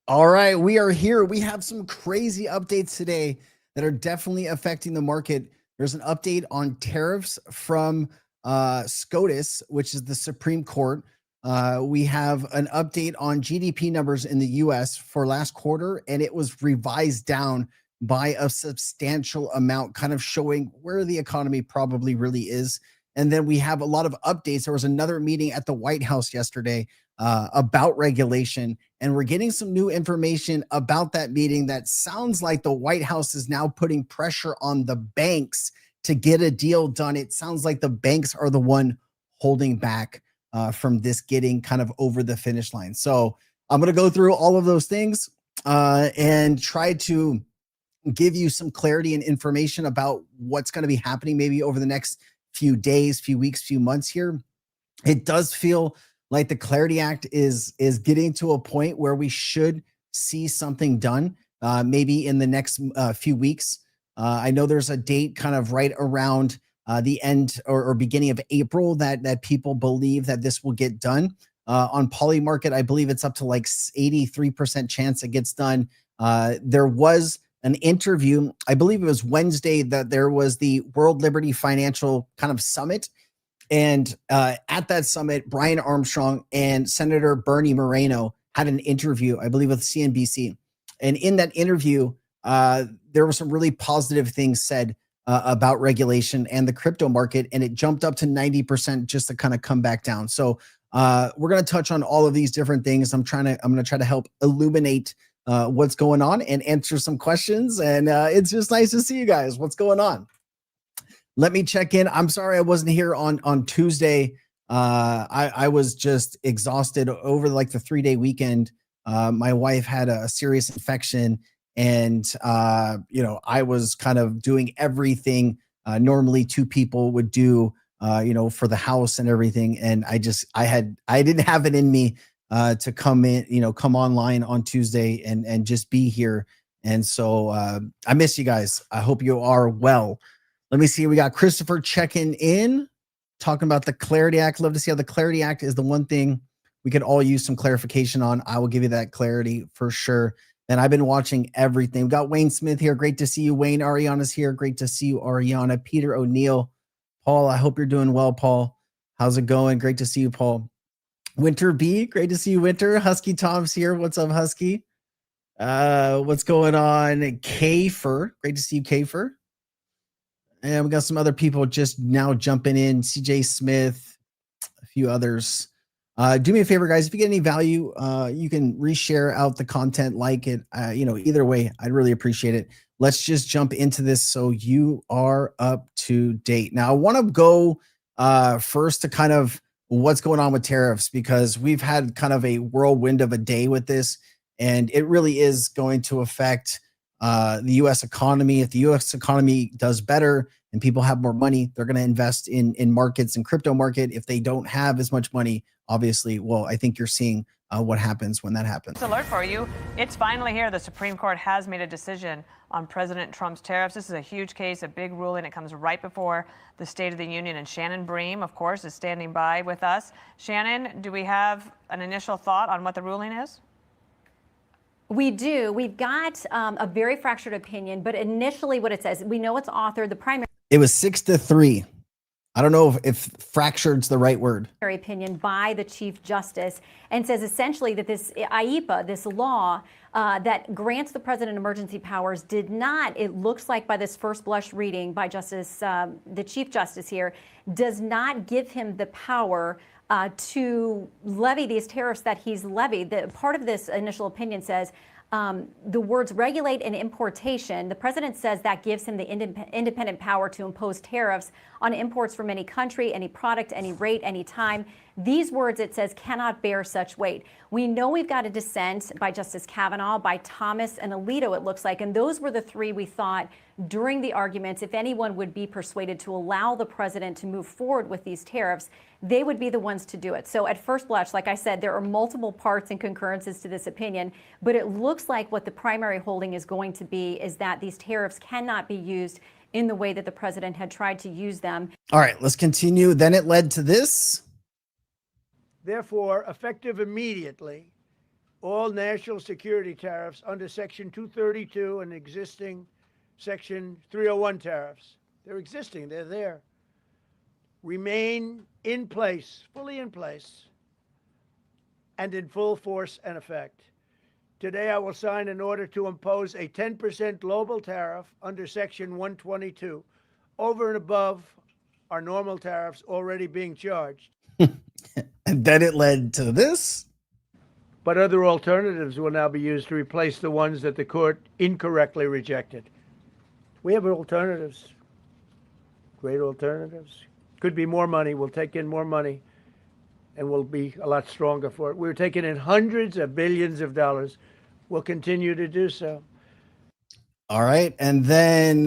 All right, we are here. We have some crazy updates today that are definitely affecting the market. There's an update on tariffs from SCOTUS, which is the Supreme Court. We have an update on GDP numbers in the US for last quarter, and it was revised down by a substantial amount, kind of showing where the economy probably really is. And then we have a lot of updates. There was another meeting at the White House yesterday about regulation, and we're getting some new information about that meeting that sounds like the White House is now putting pressure on the banks to get a deal done. It sounds like the banks are the one holding back from this getting kind of over the finish line. So I'm going to go through all of those things and try to give you some clarity and information about what's going to be happening maybe over the next few days, few weeks, few months here. It does feel like the Clarity Act is getting to a point where we should see something done maybe in the next few weeks. I know there's a date kind of right around the end or beginning of April that people believe that this will get done. On Polymarket, I believe it's up to like 83% chance it gets done. There was an interview, I believe it was Wednesday, that there was the World Liberty Financial kind of summit. And at that summit, Brian Armstrong and Senator Bernie Moreno had an interview, I believe, with CNBC. And in that interview, there were some really positive things said about regulation and the crypto market, and it jumped up to 90% just to kind of come back down. So we're going to touch on all of these different things. I'm going to try to help illuminate what's going on and answer some questions. And it's just nice to see you guys. What's going on? Let me check in. I'm sorry I wasn't here on Tuesday. I was just exhausted over like the 3-day weekend. My wife had a serious infection, and I was kind of doing everything normally two people would do, for the house and everything. And I didn't have it in me to come in, come online on Tuesday and just be here. And so I miss you guys. I hope you are well. Let me see. We got Christopher checking in, talking about the Clarity Act. Love to see how the Clarity Act is the one thing we could all use some clarification on. I will give you that clarity for sure. And I've been watching everything. We got Wayne Smith here. Great to see you, Wayne. Ariana's here. Great to see you, Ariana. Peter O'Neill. Paul, I hope you're doing well, Paul. How's it going? Great to see you, Paul. Winter B, great to see you, Winter. Husky Tom's here. What's up, Husky? What's going on? Kafer, great to see you, Kafer. And we got some other people just now jumping in. CJ Smith, a few others. Do me a favor, guys. If you get any value, you can reshare out the content, like it. Either way, I'd really appreciate it. Let's just jump into this so you are up to date. Now, I want to go first to kind of what's going on with tariffs, because we've had kind of a whirlwind of a day with this, and it really is going to affect the U.S. economy. If the U.S. economy does better and people have more money, they're going to invest in markets and crypto market. If they don't have as much money, obviously, well, I think you're seeing what happens when that happens. Alert for you. It's finally here. The Supreme Court has made a decision on President Trump's tariffs. This is a huge case, a big ruling. It comes right before the State of the Union. And Shannon Bream, of course, is standing by with us. Shannon, do we have an initial thought on what the ruling is? We do. We've got a very fractured opinion, but initially what it says, we know it's authored, the primary. It was 6-3. I don't know if fractured's the right word. Opinion by the Chief Justice, and says essentially that this IEPA, this law that grants the president emergency powers, did not, it looks like by this first blush reading by the Chief Justice here, does not give him the power to levy these tariffs that he's levied. The part of this initial opinion says the words regulate and importation. The president says that gives him the independent power to impose tariffs on imports from any country, any product, any rate, any time. These words, it says, cannot bear such weight. We know we've got a dissent by Justice Kavanaugh, by Thomas and Alito, it looks like. And those were the three we thought during the arguments, if anyone would be persuaded to allow the president to move forward with these tariffs, they would be the ones to do it. So at first blush, like I said, there are multiple parts and concurrences to this opinion, but it looks like what the primary holding is going to be is that these tariffs cannot be used in the way that the president had tried to use them. All right, let's continue. Then it led to this. Therefore, effective immediately, all national security tariffs under Section 232 and existing Section 301 tariffs, they're existing, they're there, remain in place, fully in place, and in full force and effect. Today, I will sign an order to impose a 10% global tariff under Section 122 over and above our normal tariffs already being charged. And then it led to this. But other alternatives will now be used to replace the ones that the court incorrectly rejected. We have alternatives, great alternatives. Could be more money. We'll take in more money, and we'll be a lot stronger for it. We're taking in hundreds of billions of dollars. We'll continue to do so. All right. And then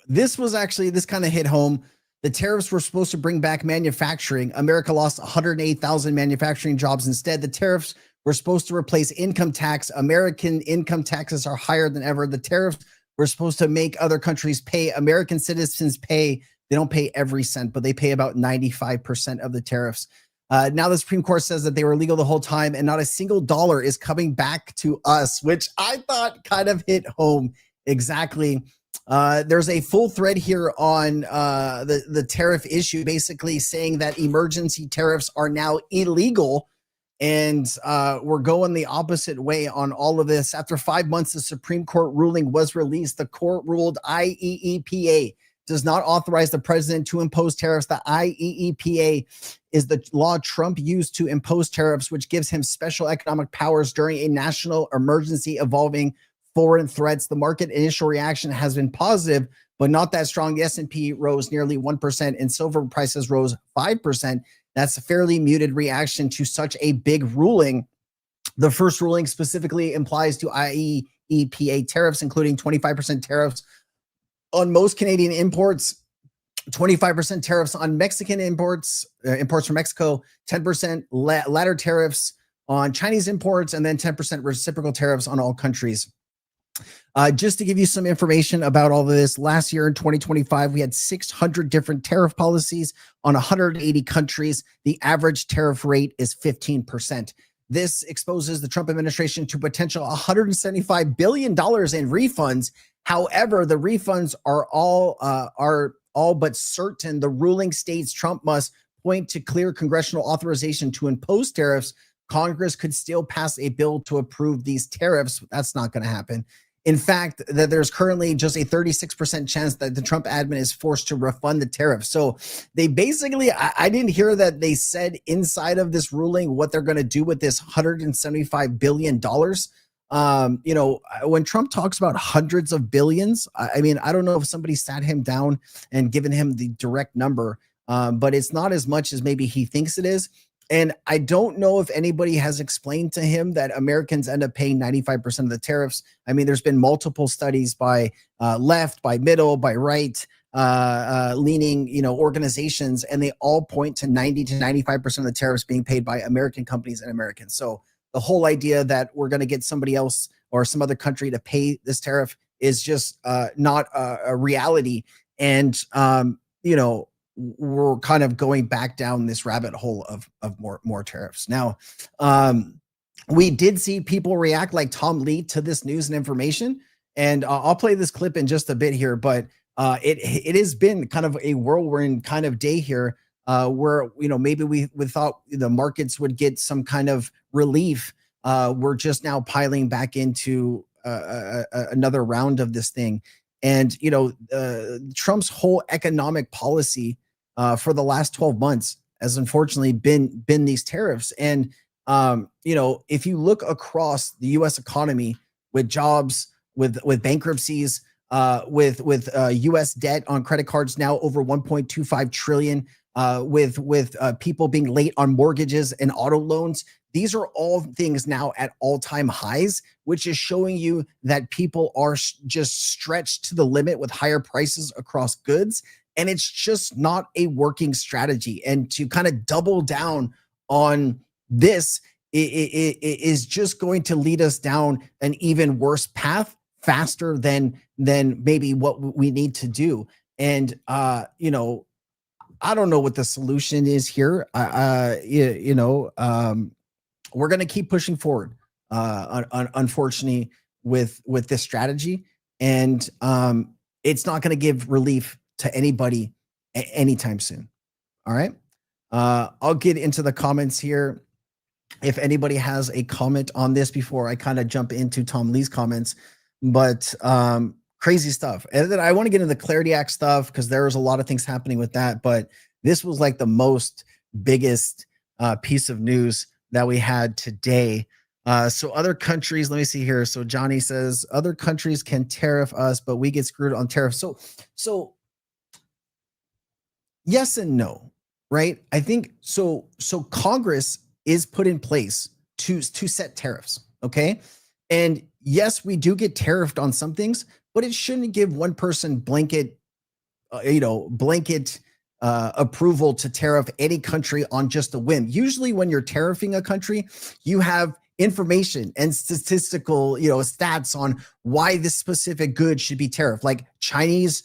this kind of hit home. The tariffs were supposed to bring back manufacturing. America lost 108,000 manufacturing jobs instead. The tariffs were supposed to replace income tax. American income taxes are higher than ever. The tariffs were supposed to make other countries pay. American citizens pay. They don't pay every cent, but they pay about 95% of the tariffs. Now the Supreme Court says that they were legal the whole time and not a single dollar is coming back to us, which I thought kind of hit home exactly. There's a full thread here on the tariff issue, basically saying that emergency tariffs are now illegal. And we're going the opposite way on all of this. After 5 months, the Supreme Court ruling was released. The court ruled IEEPA does not authorize the president to impose tariffs. The IEEPA is the law Trump used to impose tariffs, which gives him special economic powers during a national emergency involving foreign threats. The market initial reaction has been positive, but not that strong. The S&P rose nearly 1% and silver prices rose 5%. That's a fairly muted reaction to such a big ruling. The first ruling specifically implies to IEEPA tariffs, including 25% tariffs on most Canadian imports, 25% tariffs on Mexican imports from Mexico, 10% ladder tariffs on Chinese imports, and then 10% reciprocal tariffs on all countries. Just to give you some information about all of this, last year in 2025, we had 600 different tariff policies on 180 countries. The average tariff rate is 15%. This exposes the Trump administration to potential $175 billion in refunds. However, the refunds are all but certain. The ruling states Trump must point to clear congressional authorization to impose tariffs. Congress could still pass a bill to approve these tariffs. That's not going to happen. In fact, that there's currently just a 36% chance that the Trump admin is forced to refund the tariff. So they basically, I didn't hear that they said inside of this ruling what they're going to do with this $175 billion. When Trump talks about hundreds of billions, I mean, I don't know if somebody sat him down and given him the direct number, but it's not as much as maybe he thinks it is. And I don't know if anybody has explained to him that Americans end up paying 95% of the tariffs. I mean, there's been multiple studies by left, by middle, by right leaning, organizations, and they all point to 90 to 95% of the tariffs being paid by American companies and Americans. So the whole idea that we're going to get somebody else or some other country to pay this tariff is just not a reality. And, we're kind of going back down this rabbit hole of more tariffs. Now, we did see people react like Tom Lee to this news and information. And I'll play this clip in just a bit here, but it has been kind of a whirlwind kind of day here where, maybe we thought the markets would get some kind of relief. We're just now piling back into another round of this thing. And, Trump's whole economic policy for the last 12 months has unfortunately been these tariffs. And, if you look across the U.S. economy with jobs, with bankruptcies, with U.S. debt on credit cards now over 1.25 trillion, with people being late on mortgages and auto loans. These are all things now at all-time highs, which is showing you that people are just stretched to the limit with higher prices across goods. And it's just not a working strategy. And to kind of double down on this is just going to lead us down an even worse path faster than maybe what we need to do. And, I don't know what the solution is here. We're going to keep pushing forward. unfortunately, with this strategy, and it's not going to give relief to anybody anytime soon. All right. I'll get into the comments here. If anybody has a comment on this before I kind of jump into Tom Lee's comments, but crazy stuff. And then I want to get into the Clarity Act stuff because there was a lot of things happening with that, but this was like the most biggest piece of news that we had today. So other countries, let me see here. So Johnny says other countries can tariff us, but we get screwed on tariffs. So yes and no, right? I think so. So Congress is put in place to set tariffs, okay? And yes, we do get tariffed on some things, but it shouldn't give one person blanket, approval to tariff any country on just a whim. Usually when you're tariffing a country, you have information and statistical, stats on why this specific good should be tariffed, like Chinese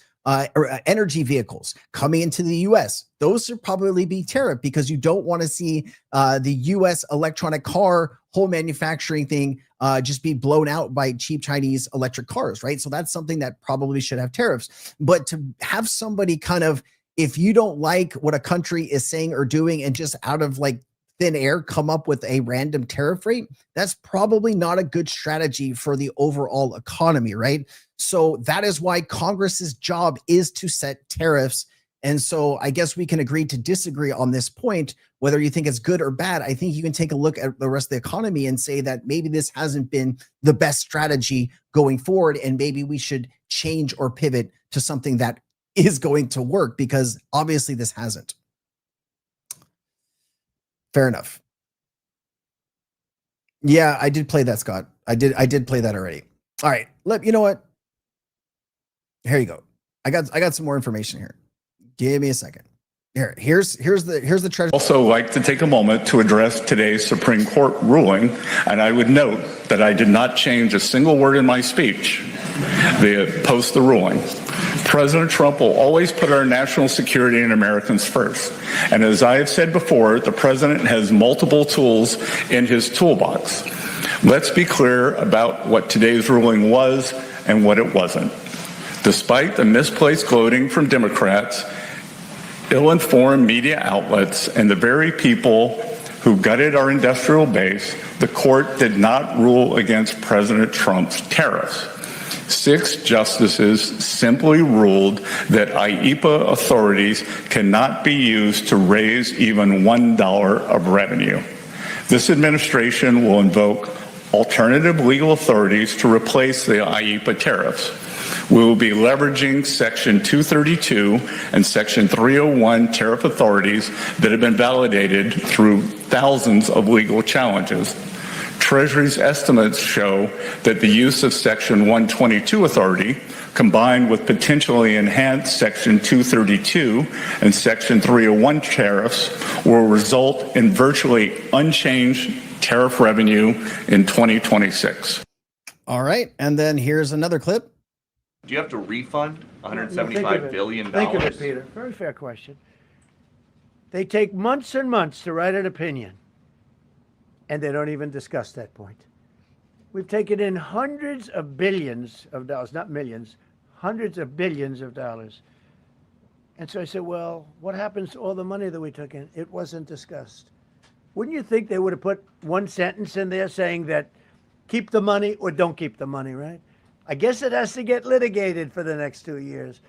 energy vehicles coming into the US. Those should probably be tariffed because you don't want to see the US electronic car whole manufacturing thing just be blown out by cheap Chinese electric cars, right? So that's something that probably should have tariffs. But to have somebody kind of, if you don't like what a country is saying or doing and just out of like thin air come up with a random tariff rate, that's probably not a good strategy for the overall economy, right? So that is why Congress's job is to set tariffs. And so I guess we can agree to disagree on this point, whether you think it's good or bad. I think you can take a look at the rest of the economy and say that maybe this hasn't been the best strategy going forward, and maybe we should change or pivot to something that is going to work, because obviously this hasn't. Fair enough. Yeah, I did play that, Scott. I did play that already. All right. You know what? Here you go. I got some more information here. Give me a second. Here's the treasure. Also like to take a moment to address today's Supreme Court ruling, and I would note that I did not change a single word in my speech post the ruling. President Trump will always put our national security and Americans first. And as I have said before, the president has multiple tools in his toolbox. Let's be clear about what today's ruling was and what it wasn't. Despite the misplaced gloating from Democrats, ill-informed media outlets, and the very people who gutted our industrial base, the court did not rule against President Trump's tariffs. 6 justices simply ruled that IEEPA authorities cannot be used to raise even $1 of revenue. This administration will invoke alternative legal authorities to replace the IEEPA tariffs. We will be leveraging Section 232 and Section 301 tariff authorities that have been validated through thousands of legal challenges. Treasury's estimates show that the use of Section 122 authority, combined with potentially enhanced Section 232 and Section 301 tariffs, will result in virtually unchanged tariff revenue in 2026. All right, and then here's another clip. Do you have to refund $175 billion? Think of it, Peter. Very fair question. They take months and months to write an opinion, and they don't even discuss that point. We've taken in hundreds of billions of dollars, not millions, hundreds of billions of dollars. And so I said, well, what happens to all the money that we took in? It wasn't discussed. Wouldn't you think they would have put one sentence in there saying that keep the money or don't keep the money, right? I guess it has to get litigated for the next 2 years.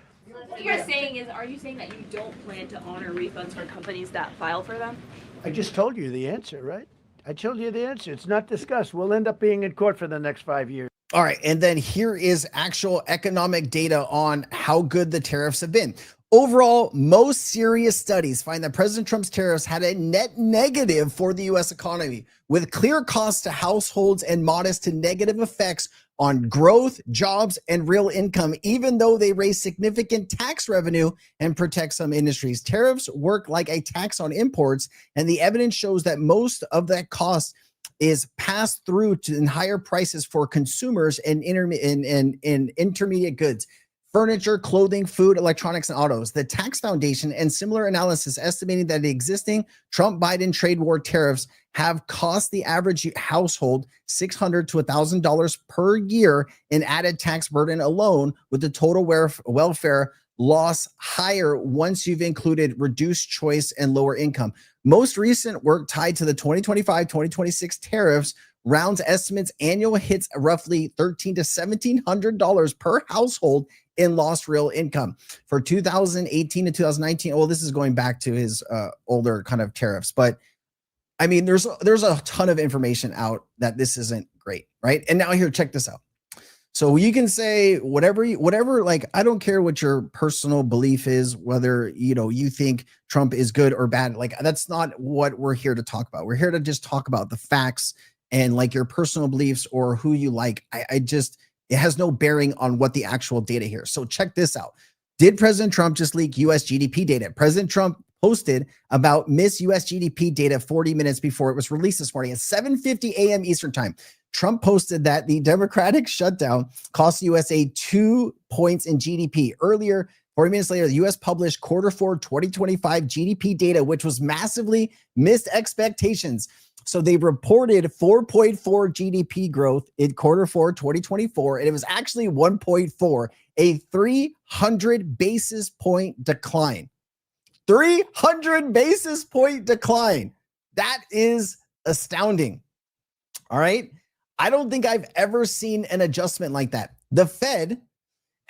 What you're saying is, are you saying that you don't plan to honor refunds for companies that file for them? I just told you the answer, right? I told you the answer. It's not discussed. We'll end up being in court for the next 5 years. All right. And then here is actual economic data on how good the tariffs have been. Overall, most serious studies find that President Trump's tariffs had a net negative for the U.S. economy, with clear costs to households and modest to negative effects on growth, jobs, and real income, even though they raise significant tax revenue and protect some industries. Tariffs work like a tax on imports, and the evidence shows that most of that cost is passed through to in higher prices for consumers and intermediate goods. furniture, clothing, food, electronics, and autos. The Tax Foundation and similar analysis estimating that the existing Trump-Biden trade war tariffs have cost the average household $600 to $1,000 per year in added tax burden alone, with the total welfare loss higher once you've included reduced choice and lower income. Most recent work tied to the 2025-2026 tariffs rounds estimates annual hits roughly $1,300 to $1,700 per household in lost real income. For 2018 to 2019, well, this is going back to his older kind of tariffs, but I mean, there's a ton of information out that this isn't great, right? And now here, check this out. So you can say whatever, like, I don't care what your personal belief is, whether, you think Trump is good or bad. Like, that's not what we're here to talk about. We're here to just talk about the facts, and like your personal beliefs or who you like. It has no bearing on what the actual data here. So check this out. Did President Trump just leak US GDP data? President Trump posted about Miss US GDP data 40 minutes before it was released this morning at 7:50 a.m. Eastern time. Trump posted that the Democratic shutdown cost USA 2 points in GDP. Earlier, 40 minutes later, the U.S. published Q4 2025 GDP data, which was massively missed expectations. So they reported 4.4 GDP growth in Q4 2024, and it was actually 1.4, a 300 basis point decline. 300 basis point decline. That is astounding. All right. I don't think I've ever seen an adjustment like that. The Fed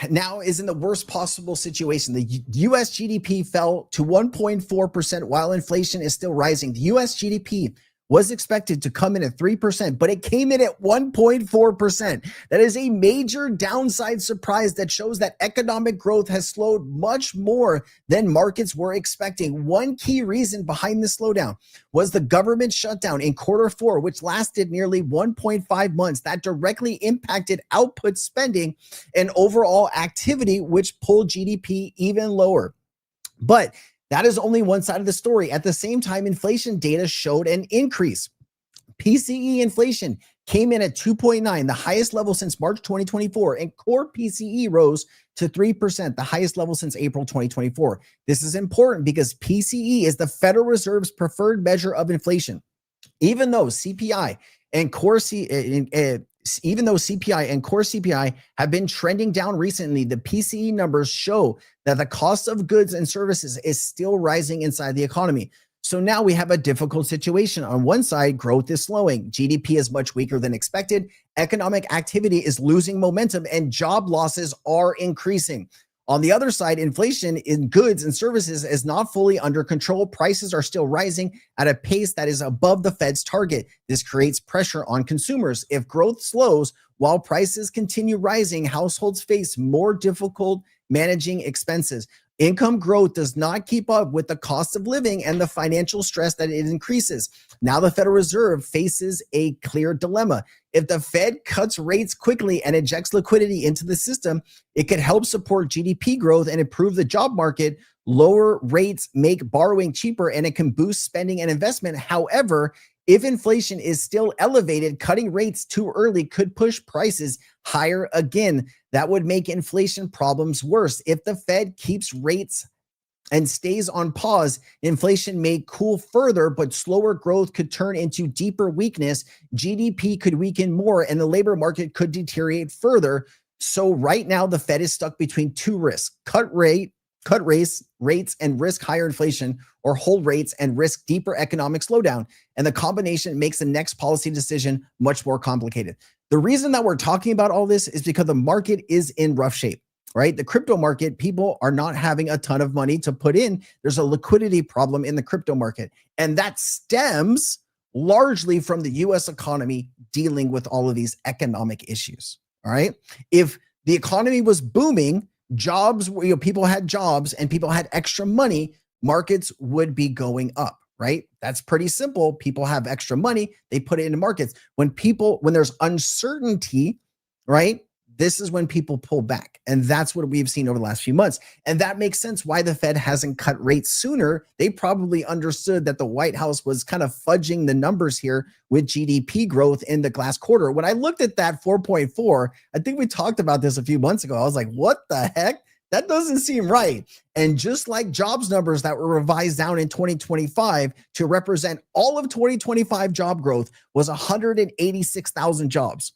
now is in the worst possible situation. The US GDP fell to 1.4% while inflation is still rising. The US GDP was expected to come in at 3%, but it came in at 1.4%. That is a major downside surprise that shows that economic growth has slowed much more than markets were expecting. One key reason behind the slowdown was the government shutdown in Q4, which lasted nearly 1.5 months. That directly impacted output spending and overall activity, which pulled GDP even lower. But that is only one side of the story. At the same time, inflation data showed an increase. PCE inflation came in at 2.9, the highest level since March 2024, and core PCE rose to 3%, the highest level since April 2024. This is important because PCE is the Federal Reserve's preferred measure of inflation. Even though CPI and core CPI have been trending down recently, the PCE numbers show that the cost of goods and services is still rising inside the economy. So now we have a difficult situation. On one side, growth is slowing. GDP is much weaker than expected. Economic activity is losing momentum and job losses are increasing. On the other side, inflation in goods and services is not fully under control. Prices are still rising at a pace that is above the Fed's target. This creates pressure on consumers. If growth slows while prices continue rising, households face more difficult managing expenses. Income growth does not keep up with the cost of living and the financial stress that it increases. Now the Federal Reserve faces a clear dilemma. If the Fed cuts rates quickly and injects liquidity into the system, it could help support GDP growth and improve the job market. Lower rates make borrowing cheaper and it can boost spending and investment. However, if inflation is still elevated, cutting rates too early could push prices higher again. That would make inflation problems worse. If the Fed keeps rates and stays on pause, inflation may cool further, but slower growth could turn into deeper weakness. GDP could weaken more and the labor market could deteriorate further. So right now, the Fed is stuck between two risks: cut rates and risk higher inflation, or hold rates and risk deeper economic slowdown. And the combination makes the next policy decision much more complicated. The reason that we're talking about all this is because the market is in rough shape, right? The crypto market, people are not having a ton of money to put in. There's a liquidity problem in the crypto market. And that stems largely from the US economy dealing with all of these economic issues, all right? If the economy was booming, jobs, people had jobs and people had extra money, markets would be going up, right? That's pretty simple. People have extra money, they put it into markets. When there's uncertainty, right? this is when people pull back. And that's what we've seen over the last few months. And that makes sense why the Fed hasn't cut rates sooner. They probably understood that the White House was kind of fudging the numbers here with GDP growth in the last quarter. When I looked at that 4.4, I think we talked about this a few months ago. I was like, what the heck? That doesn't seem right. And just like jobs numbers that were revised down in 2025 to represent all of 2025 job growth was 186,000 jobs.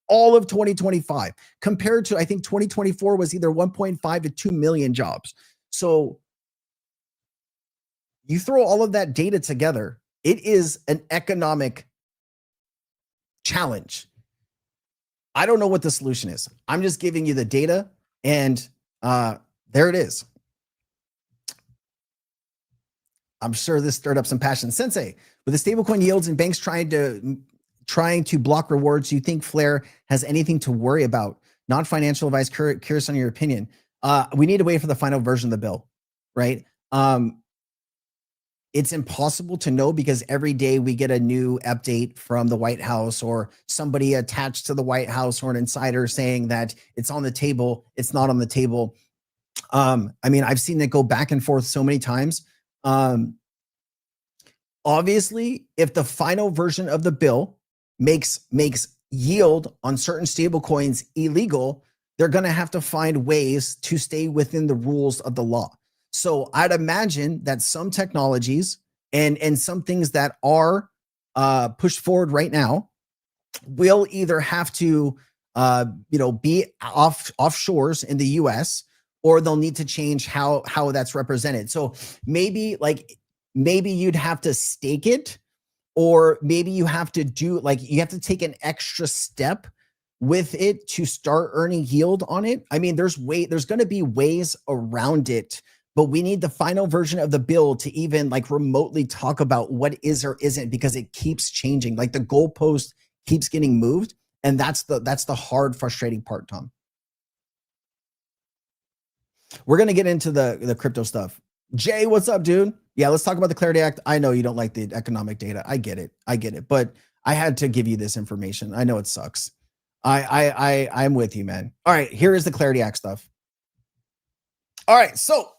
All of 2025 compared to, I think 2024 was either 1.5 to 2 million jobs. So you throw all of that data together, it is an economic challenge. I don't know what the solution is. I'm just giving you the data, and there it is. I'm sure this stirred up some passion. Sensei, with the stablecoin yields and banks trying to block rewards, do you think Flare has anything to worry about? Not financial advice, curious on your opinion. We need to wait for the final version of the bill, right? It's impossible to know because every day we get a new update from the White House or somebody attached to the White House or an insider saying that it's on the table, it's not on the table. I mean, I've seen it go back and forth so many times. Obviously, if the final version of the bill makes yield on certain stable coins illegal, they're going to have to find ways to stay within the rules of the law. So I'd imagine that some technologies and some things that are pushed forward right now will either have to be offshores in the US, or they'll need to change how that's represented. So maybe you'd have to stake it, or maybe you have to you have to take an extra step with it to start earning yield on it. I mean, there's going to be ways around it, but we need the final version of the bill to even remotely talk about what is or isn't, because it keeps changing. Like the goalpost keeps getting moved, and that's the hard, frustrating part, Tom. We're going to get into the crypto stuff. Jay, what's up, dude? Yeah, let's talk about the Clarity Act. I know you don't like the economic data. I get it. But I had to give you this information. I know it sucks. I'm with you, man. All right, here is the Clarity Act stuff. All right, so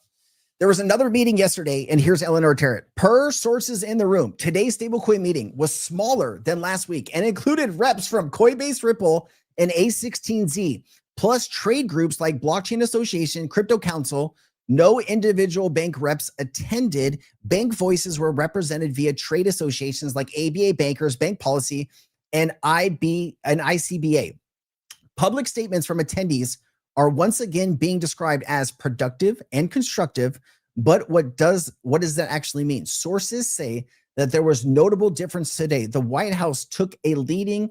there was another meeting yesterday, and here's Eleanor Terrett. Per sources in the room, today's stablecoin meeting was smaller than last week and included reps from Coinbase, Ripple, and A16Z, plus trade groups like Blockchain Association, Crypto Council. No individual bank reps attended. Bank voices were represented via trade associations like ABA Bankers, Bank Policy, and ICBA. Public statements from attendees are once again being described as productive and constructive, but what does that actually mean? Sources say that there was notable difference today. The White House took a leading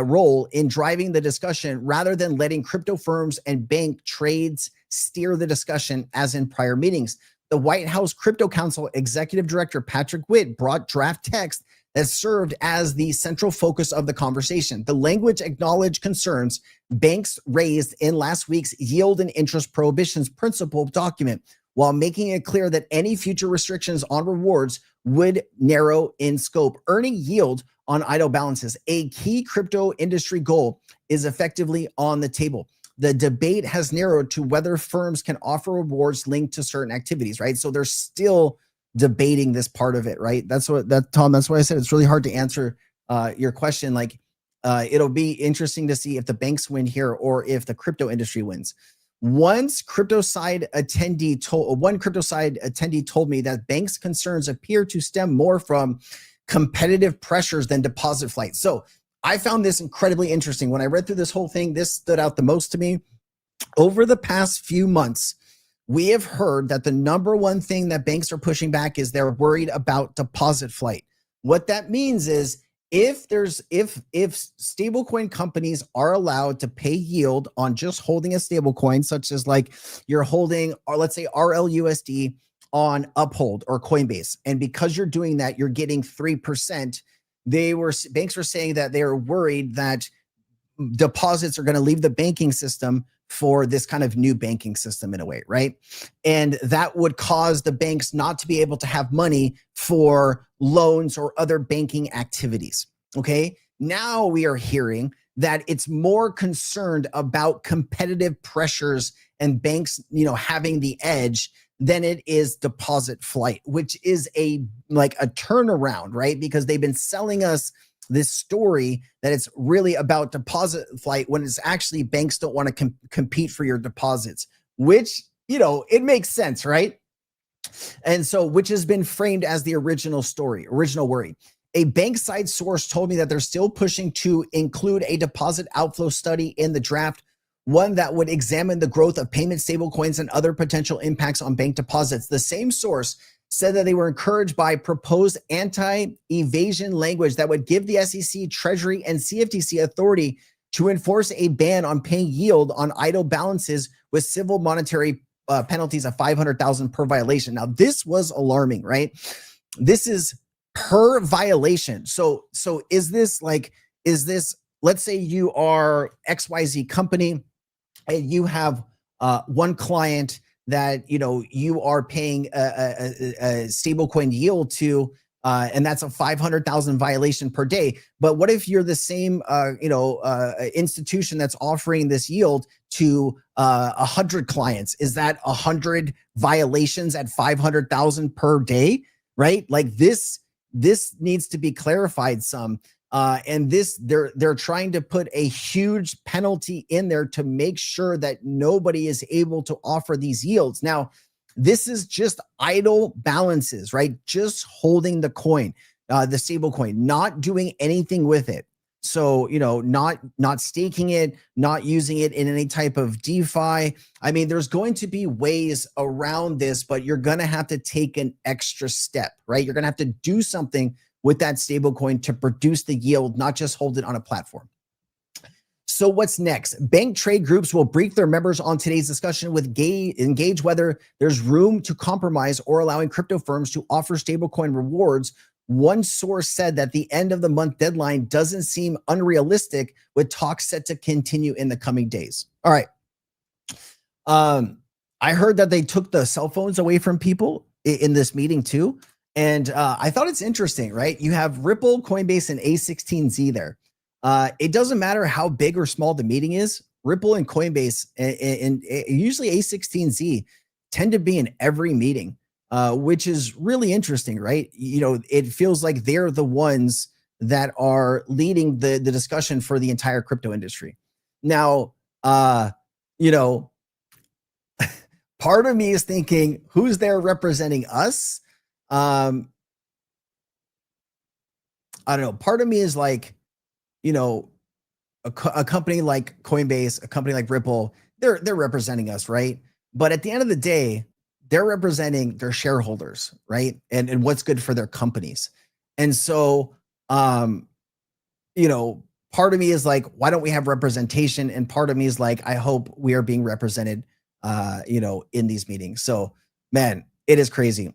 role in driving the discussion rather than letting crypto firms and bank trades steer the discussion as in prior meetings. The White House Crypto Council Executive Director Patrick Witt brought draft text that served as the central focus of the conversation. The language acknowledged concerns banks raised in last week's yield and interest prohibitions principle document, while making it clear that any future restrictions on rewards would narrow in scope. Earning yield on idle balances, a key crypto industry goal, is effectively on the table. The debate has narrowed to whether firms can offer rewards linked to certain activities, right? So they're still debating this part of it, right? Tom, that's why I said it's really hard to answer your question. It'll be interesting to see if the banks win here or if the crypto industry wins. One crypto side attendee told me that banks' concerns appear to stem more from competitive pressures than deposit flight. So I found this incredibly interesting. When I read through this whole thing, this stood out the most to me. Over the past few months, we have heard that the number one thing that banks are pushing back is they're worried about deposit flight. What that means is if stablecoin companies are allowed to pay yield on just holding a stablecoin, such as you're holding, or let's say RLUSD on Uphold or Coinbase, and because you're doing that, you're getting 3%. Banks were saying that they're worried that deposits are going to leave the banking system for this kind of new banking system in a way, right? And that would cause the banks not to be able to have money for loans or other banking activities, okay? Now we are hearing that it's more concerned about competitive pressures and banks, having the edge than it is deposit flight, which is a turnaround, right? Because they've been selling us this story that it's really about deposit flight when it's actually banks don't want to compete for your deposits, which, it makes sense, right? And so, which has been framed as the original worry. A bank side source told me that they're still pushing to include a deposit outflow study in the draft, one that would examine the growth of payment stablecoins and other potential impacts on bank deposits. The same source said that they were encouraged by proposed anti-evasion language that would give the SEC, Treasury, and CFTC authority to enforce a ban on paying yield on idle balances with civil monetary penalties of $500,000 per violation. Now, this was alarming, right? This is per violation. So is this, let's say you are XYZ company and you have one client that, you are paying a stablecoin yield to, and that's a 500,000 violation per day. But what if you're the same, institution that's offering this yield to 100 clients? Is that 100 violations at 500,000 per day, right? Like this needs to be clarified some. And they're trying to put a huge penalty in there to make sure that nobody is able to offer these yields. Now, this is just idle balances, right? Just holding the coin, the stable coin, not doing anything with it. So, not staking it, not using it in any type of DeFi. I mean, there's going to be ways around this, but you're going to have to take an extra step, right? You're going to have to do something with that stable coin to produce the yield, not just hold it on a platform. So what's next? Bank trade groups will brief their members on today's discussion with engage whether there's room to compromise or allowing crypto firms to offer stablecoin rewards. One source said that the end of the month deadline doesn't seem unrealistic, with talks set to continue in the coming days. All right. I heard that they took the cell phones away from people in this meeting too. And I thought it's interesting, right? You have Ripple, Coinbase, and A16Z there. It doesn't matter how big or small the meeting is. Ripple and Coinbase and usually A16Z tend to be in every meeting, which is really interesting, right? It feels like they're the ones that are leading the discussion for the entire crypto industry. Now, part of me is thinking, who's there representing us? I don't know. Part of me is like, a company like Coinbase, a company like Ripple, they're representing us, right? But at the end of the day, they're representing their shareholders, right? And what's good for their companies. And so, part of me is like, why don't we have representation? And part of me is like, I hope we are being represented, in these meetings. So, man, it is crazy.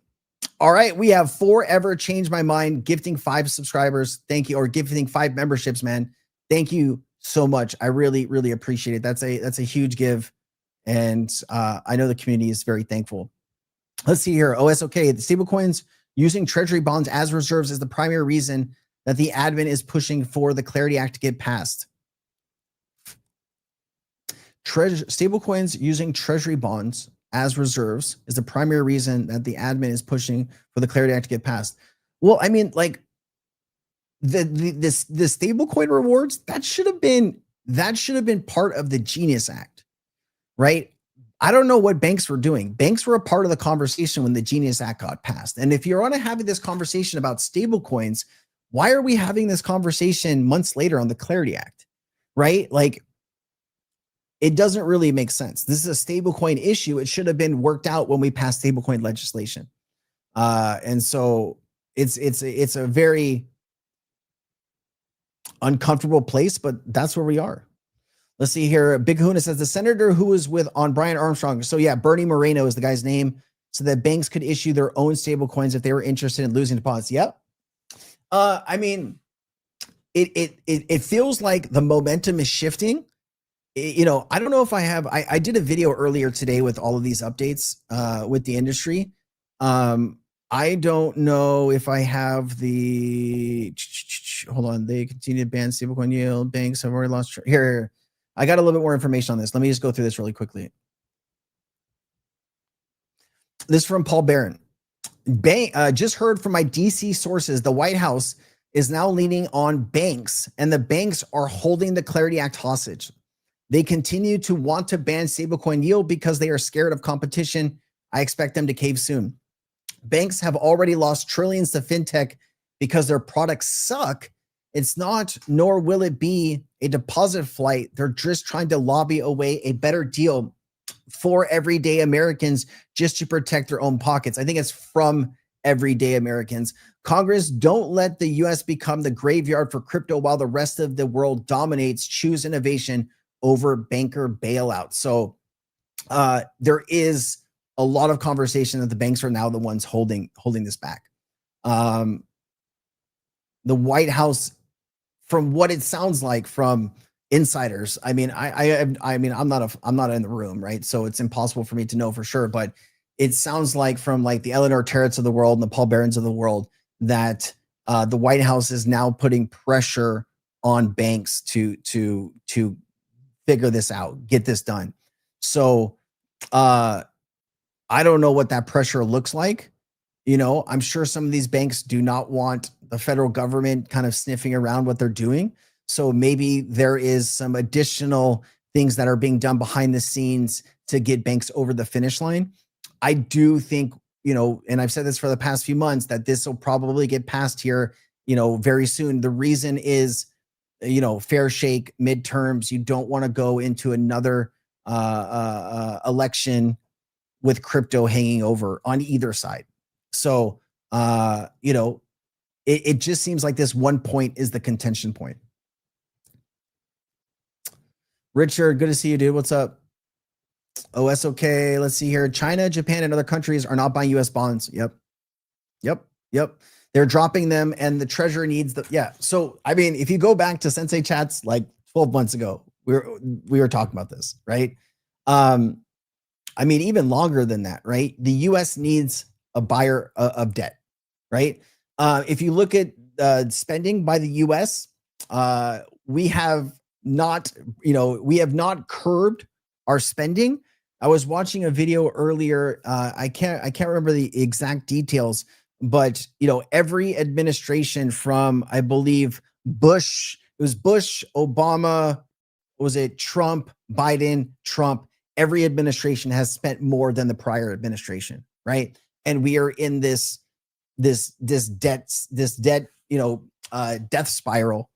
All right, we have Forever Changed My Mind gifting 5 subscribers. Thank you, or gifting 5 memberships, man. Thank you so much. I really, really appreciate it. That's a huge give, and I know the community is very thankful. Let's see here. OSOK, the stablecoins using treasury bonds as reserves is the primary reason that the admin is pushing for the Clarity Act to get passed. Stablecoins using treasury bonds as reserves is the primary reason that the admin is pushing for the Clarity Act to get passed. Well, I mean, like the stablecoin rewards, that should have been part of the Genius Act, right? I don't know what banks were doing. Banks were a part of the conversation when the Genius Act got passed. And if you're having this conversation about stablecoins, why are we having this conversation months later on the Clarity Act, right? Like, it doesn't really make sense. This is a stablecoin issue. It should have been worked out when we passed stablecoin legislation. And so it's a very uncomfortable place, but that's where we are. Let's see here. Big Kahuna says the senator who was on Brian Armstrong. So yeah, Bernie Moreno is the guy's name. So that banks could issue their own stablecoins if they were interested in losing deposits. Yep. I mean, it feels like the momentum is shifting. I don't know if I did a video earlier today with all of these updates with the industry. I don't know if I have the hold on. They continue to ban stablecoin yield. Banks have already lost. Here, I got a little bit more information on this. Let me just go through this really quickly. This is from Paul Barron. Just heard from my DC sources, the White House is now leaning on banks, and the banks are holding the Clarity Act hostage. They continue to want to ban stablecoin yield because they are scared of competition. I expect them to cave soon. Banks have already lost trillions to fintech because their products suck. It's not, nor will it be, a deposit flight. They're just trying to lobby away a better deal for everyday Americans just to protect their own pockets. I think it's from everyday Americans. Congress, don't let the US become the graveyard for crypto while the rest of the world dominates. Choose innovation over banker bailout. So there is a lot of conversation that the banks are now the ones holding this back. The White House, from what it sounds like from insiders, I mean, I'm not in the room, right? So it's impossible for me to know for sure, but it sounds like from like the Eleanor Terrets of the world and the Paul Barrons of the world that the White House is now putting pressure on banks to figure this out, get this done. So I don't know what that pressure looks like. You know, I'm sure some of these banks do not want the federal government kind of sniffing around what they're doing. So maybe there is some additional things that are being done behind the scenes to get banks over the finish line. I do think, you know, and I've said this for the past few months, that this will probably get passed here, you know, very soon. The reason is, you know, fair shake, midterms. You don't want to go into another election with crypto hanging over on either side. So, you know, it just seems like this one point is the contention point. Richard, good to see you, dude. What's up? OS, okay. Let's see here. China, Japan, and other countries are not buying U.S. bonds. Yep. They're dropping them, and the Treasury needs the, yeah. So, I mean, if you go back to Sensei chats like 12 months ago, we were talking about this, right? I mean, even longer than that, right? The U.S. needs a buyer of debt, right? If you look at spending by the U.S., we have not curbed our spending. I was watching a video earlier. I can't remember the exact details, but you know, every administration from, I believe, Bush, it was Bush, Obama, was it Trump, Biden, Trump? Every administration has spent more than the prior administration, right? And we are in this debt, you know, death spiral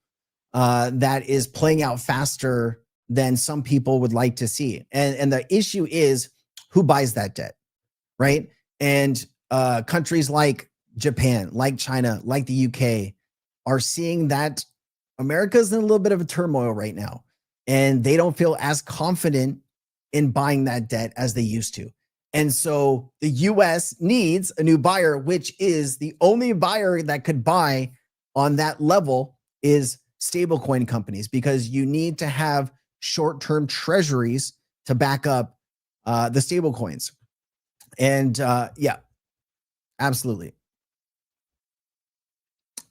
that is playing out faster than some people would like to see. And the issue is who buys that debt, right? And countries like Japan, like China, like the UK are seeing that America's in a little bit of a turmoil right now, and they don't feel as confident in buying that debt as they used to. And so the US needs a new buyer, which is the only buyer that could buy on that level is stablecoin companies, because you need to have short-term treasuries to back up the stablecoins. And yeah, absolutely.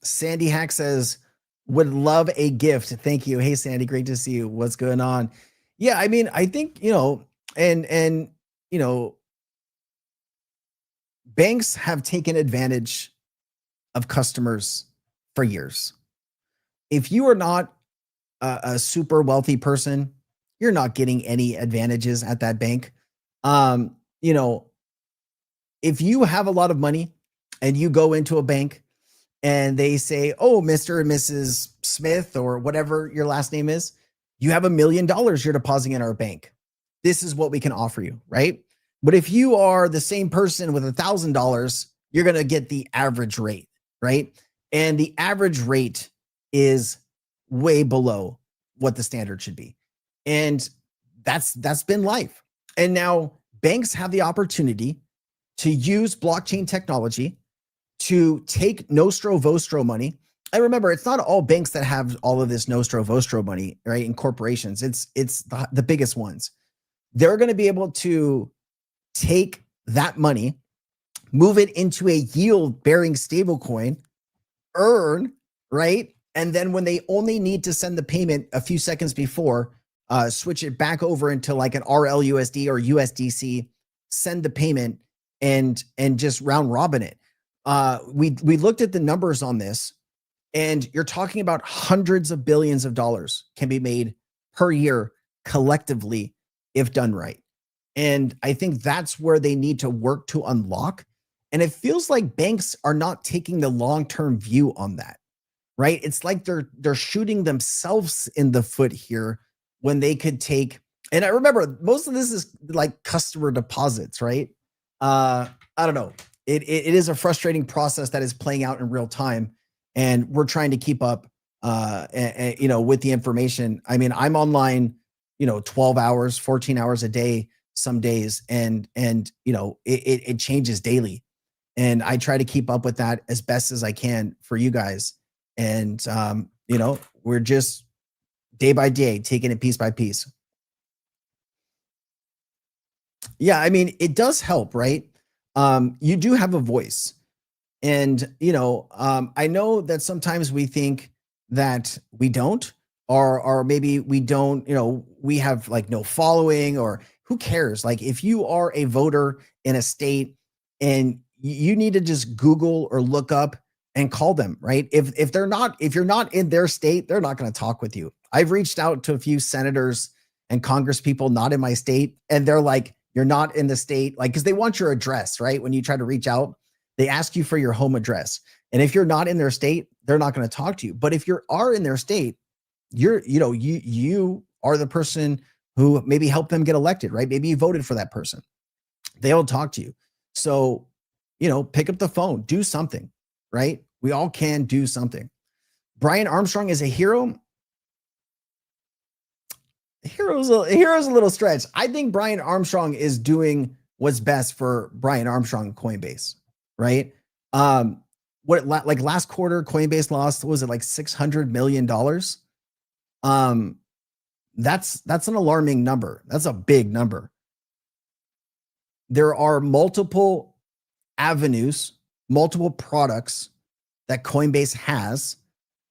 Sandy Hack says, would love a gift. Thank you. Hey, Sandy, great to see you. What's going on? Yeah, I mean, I think, you know, and you know, banks have taken advantage of customers for years. If you are not a super wealthy person, you're not getting any advantages at that bank. You know, if you have a lot of money and you go into a bank and they say, oh, Mr. and Mrs. Smith, or whatever your last name is, you have $1 million you're depositing in our bank. This is what we can offer you, right? But if you are the same person with $1,000, you're going to get the average rate, right? And the average rate is way below what the standard should be. And that's been life. And now banks have the opportunity to use blockchain technology to take Nostro Vostro money. And remember, it's not all banks that have all of this Nostro Vostro money, right? In corporations, it's the biggest ones. They're going to be able to take that money, move it into a yield-bearing stablecoin, earn, right? And then when they only need to send the payment a few seconds before, switch it back over into like an RLUSD or USDC, send the payment and just round robin it. We looked at the numbers on this, and you're talking about hundreds of billions of dollars can be made per year collectively if done right. And I think that's where they need to work to unlock. And it feels like banks are not taking the long-term view on that, right? It's like they're shooting themselves in the foot here when they could take, and I remember most of this is like customer deposits, right? I don't know. It is a frustrating process that is playing out in real time, and we're trying to keep up, with the information. I mean, I'm online, 12 hours, 14 hours a day, some days, and it changes daily, and I try to keep up with that as best as I can for you guys. And we're just day by day taking it piece by piece. Yeah, I mean, it does help, right? You do have a voice. And, I know that sometimes we think that we don't, or maybe we don't, we have like no following, or who cares? Like if you are a voter in a state and you need to just Google or look up and call them, right? If you're not in their state, they're not going to talk with you. I've reached out to a few senators and Congress people not in my state, and they're like, you're not in the state, like, because they want your address, right? When you try to reach out, they ask you for your home address. And if you're not in their state, they're not going to talk to you. But if you are in their state, you are the person who maybe helped them get elected, right? Maybe you voted for that person. They'll talk to you. So, pick up the phone, do something, right? We all can do something. Brian Armstrong is a hero. Hero's a little stretch. I think Brian Armstrong is doing what's best for Brian Armstrong Coinbase, right? Like last quarter, Coinbase lost, was it like $600 million? That's an alarming number. That's a big number. There are multiple avenues, multiple products that Coinbase has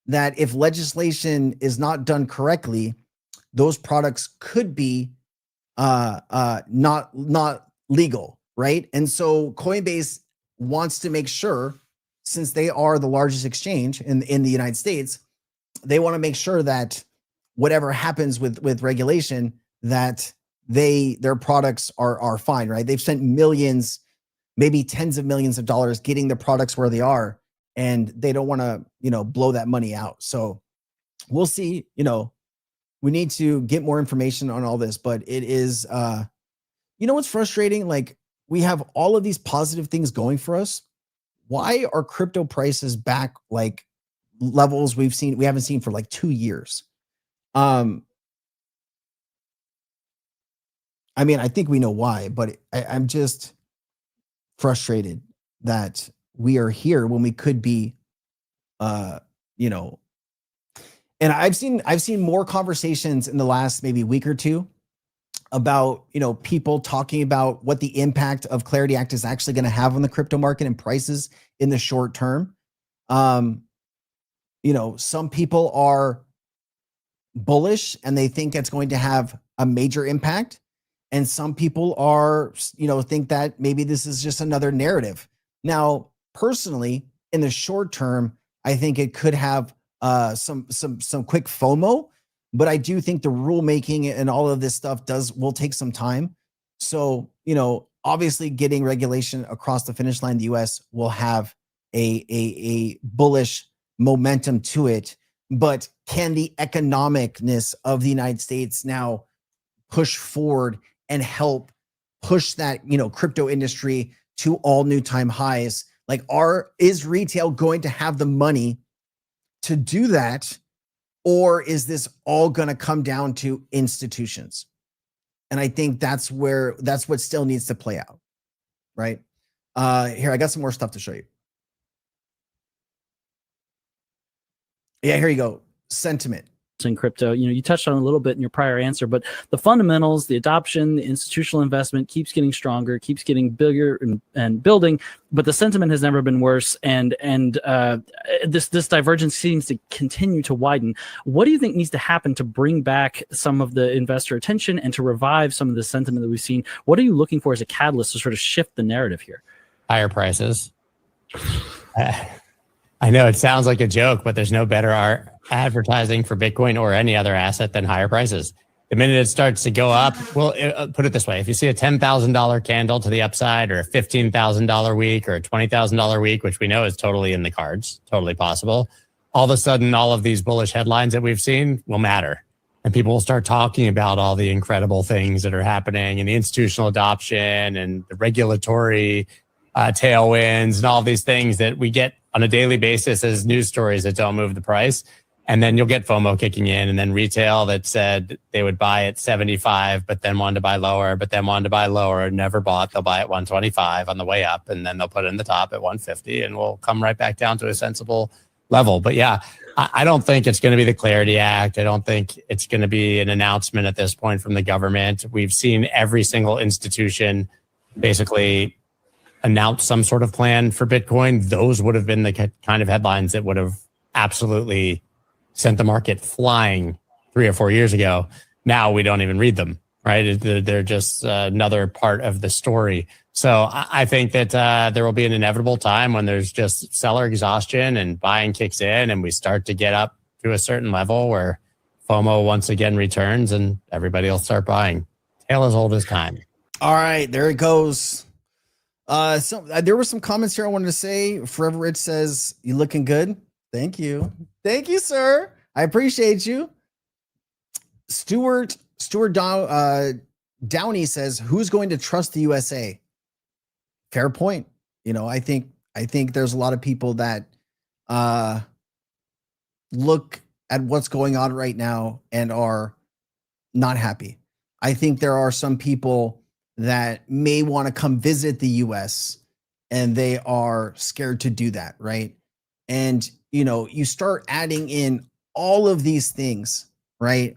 that if legislation is not done correctly, those products could be not legal, right? And so Coinbase wants to make sure, since they are the largest exchange in the United States, they want to make sure that whatever happens with regulation, that their products are fine, right? They've spent millions, maybe tens of millions of dollars getting the products where they are, and they don't want to, blow that money out. So we'll see, we need to get more information on all this, but it is, what's frustrating? Like, we have all of these positive things going for us. Why are crypto prices back like levels we haven't seen for like 2 years? I mean, I think we know why, but I'm just frustrated that we are here when we could be, and I've seen more conversations in the last maybe week or two about, people talking about what the impact of Clarity Act is actually going to have on the crypto market and prices in the short term. Some people are bullish and they think it's going to have a major impact. And some people are, think that maybe this is just another narrative. Now, personally, in the short term, I think it could have some quick FOMO, but I do think the rulemaking and all of this stuff will take some time. So, obviously getting regulation across the finish line in the US will have a bullish momentum to it. But can the economicness of the United States now push forward and help push that, crypto industry to all new time highs? Like, is retail going to have the money to do that? Or is this all going to come down to institutions? And I think that's what still needs to play out, right? Here, I got some more stuff to show you. Yeah, here you go. Sentiment. in crypto. You touched on it a little bit in your prior answer, but the fundamentals, the adoption, the institutional investment keeps getting stronger, keeps getting bigger and building, but the sentiment has never been worse. And this divergence seems to continue to widen. What do you think needs to happen to bring back some of the investor attention and to revive some of the sentiment that we've seen? What are you looking for as a catalyst to sort of shift the narrative here? Higher prices. I know it sounds like a joke, but there's no better advertising for Bitcoin or any other asset than higher prices. The minute it starts to go up, well, put it this way. If you see a $10,000 candle to the upside or a $15,000 week or a $20,000 week, which we know is totally in the cards, totally possible, all of a sudden, all of these bullish headlines that we've seen will matter. And people will start talking about all the incredible things that are happening and the institutional adoption and the regulatory tailwinds and all these things that we get on a daily basis as news stories that don't move the price. And then you'll get FOMO kicking in, and then retail that said they would buy at 75, but then wanted to buy lower, but then wanted to buy lower, never bought. They'll buy at 125 on the way up, and then they'll put in the top at 150, and we'll come right back down to a sensible level. But yeah, I don't think it's going to be the Clarity Act. I don't think it's going to be an announcement at this point from the government. We've seen every single institution basically announce some sort of plan for Bitcoin. Those would have been the kind of headlines that would have absolutely sent the market flying 3 or 4 years ago. Now we don't even read them, right? They're just another part of the story. So I think that there will be an inevitable time when there's just seller exhaustion and buying kicks in, and we start to get up to a certain level where FOMO once again returns and everybody will start buying. Tale as old as time. All right, there it goes. There were some comments here I wanted to say. Forever Rich says, "You looking good." Thank you. Thank you, sir. I appreciate you. Stuart Downey says, "Who's going to trust the USA?" Fair point. I think there's a lot of people that look at what's going on right now and are not happy. I think there are some people that may want to come visit the US and they are scared to do that, right? And you start adding in all of these things, right?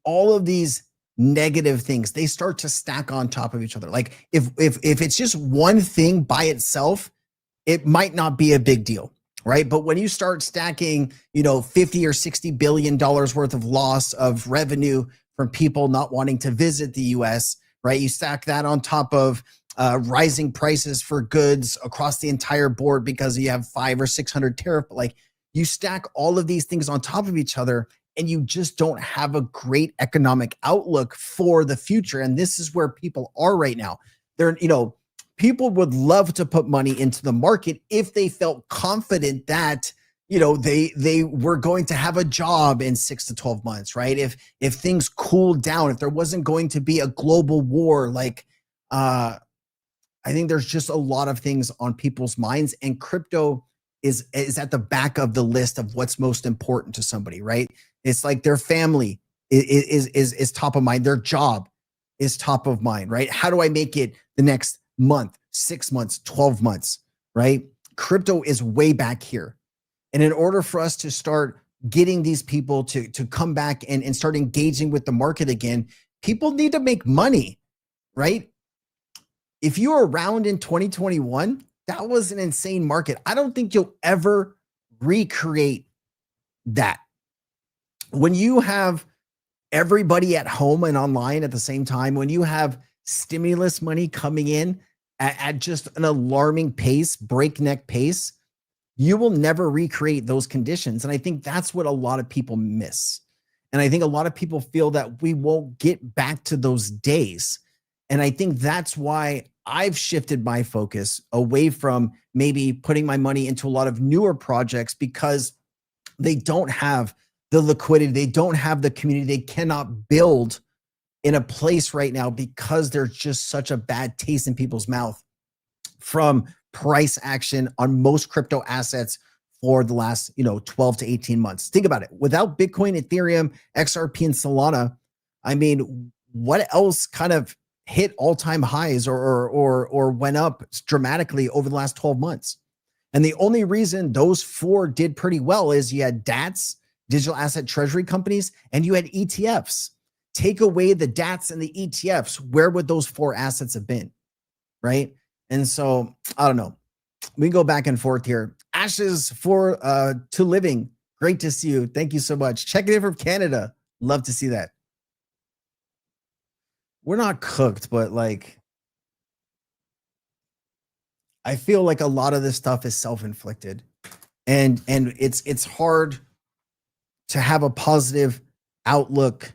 All of these negative things, they start to stack on top of each other. Like if it's just one thing by itself, it might not be a big deal, right? But when you start stacking, 50 or 60 billion dollars worth of loss of revenue from people not wanting to visit the US, right? You stack that on top of rising prices for goods across the entire board because you have 500 or 600 tariff. But like you stack all of these things on top of each other, and you just don't have a great economic outlook for the future. And this is where people are right now. People would love to put money into the market if they felt confident that, they were going to have a job in 6 to 12 months, right? If things cooled down, if there wasn't going to be a global war, I think there's just a lot of things on people's minds, and crypto is at the back of the list of what's most important to somebody, right? It's like their family is top of mind. Their job is top of mind, right? How do I make it the next month, 6 months, 12 months, right? Crypto is way back here. And in order for us to start getting these people to come back and start engaging with the market again, people need to make money, right? If you were around in 2021, that was an insane market. I don't think you'll ever recreate that. When you have everybody at home and online at the same time, when you have stimulus money coming in at just an alarming pace, breakneck pace, you will never recreate those conditions. And I think that's what a lot of people miss. And I think a lot of people feel that we won't get back to those days. And I think that's why I've shifted my focus away from maybe putting my money into a lot of newer projects, because they don't have the liquidity, they don't have the community, they cannot build in a place right now because there's just such a bad taste in people's mouth from price action on most crypto assets for the last 12 to 18 months. Think about it. Without Bitcoin, Ethereum, XRP, and Solana, I mean, what else kind of hit all-time highs or went up dramatically over the last 12 months? And the only reason those four did pretty well is you had DATS, digital asset treasury companies, and you had ETFs. Take away the DATs and the ETFs, where would those 4 assets have been, right? And so, I don't know. We can go back and forth here. Ashes for to living. Great to see you. Thank you so much. Checking in from Canada. Love to see that. We're not cooked, but like, I feel like a lot of this stuff is self-inflicted, and it's hard to have a positive outlook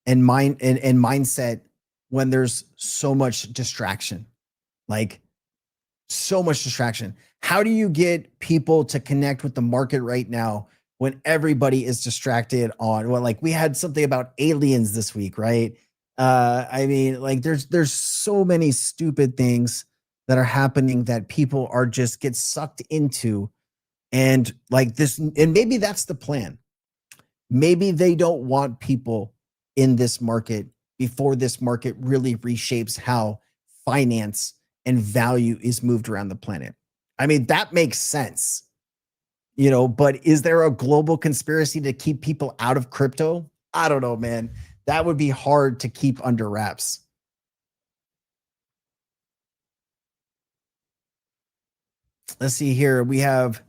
and mindset when there's so much distraction, like so much distraction. How do you get people to connect with the market right now when everybody is distracted on, well, like we had something about aliens this week, right? I mean, like there's so many stupid things that are happening that people are just get sucked into, and like this, and maybe that's the plan. Maybe they don't want people in this market before this market really reshapes how finance and value is moved around the planet. I mean, that makes sense, but is there a global conspiracy to keep people out of crypto? I don't know, man. That would be hard to keep under wraps. Let's see here. We have,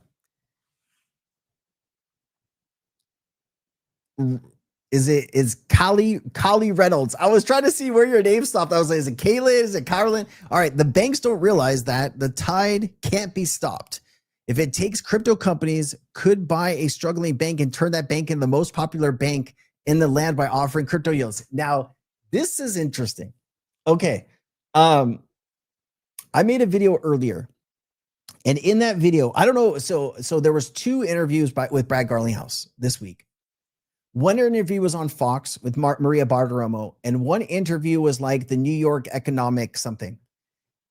is Kali Reynolds. I was trying to see where your name stopped. I was like, is it Kayla? Is it Carolyn? All right. The banks don't realize that the tide can't be stopped. If it takes, crypto companies could buy a struggling bank and turn that bank into the most popular bank in the land by offering crypto yields. Now, this is interesting. Okay. I made a video earlier, and in that video, I don't know. So there was 2 interviews with Brad Garlinghouse this week. One interview was on Fox with Maria Bartiromo, and one interview was like the New York economic something.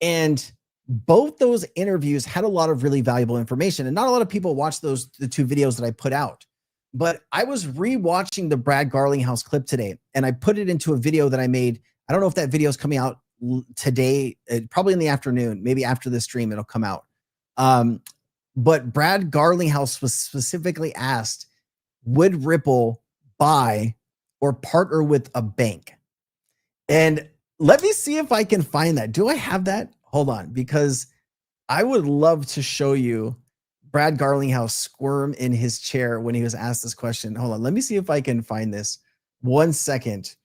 And both those interviews had a lot of really valuable information, and not a lot of people watched the 2 videos that I put out. But I was rewatching the Brad Garlinghouse clip today, and I put it into a video that I made. I don't know if that video is coming out today, probably in the afternoon, maybe after the stream, it'll come out. But Brad Garlinghouse was specifically asked, would Ripple buy or partner with a bank? And let me see if I can find that. Do I have that? Hold on, because I would love to show you Brad Garlinghouse squirm in his chair when he was asked this question. Hold on, let me see if I can find this. 1 second.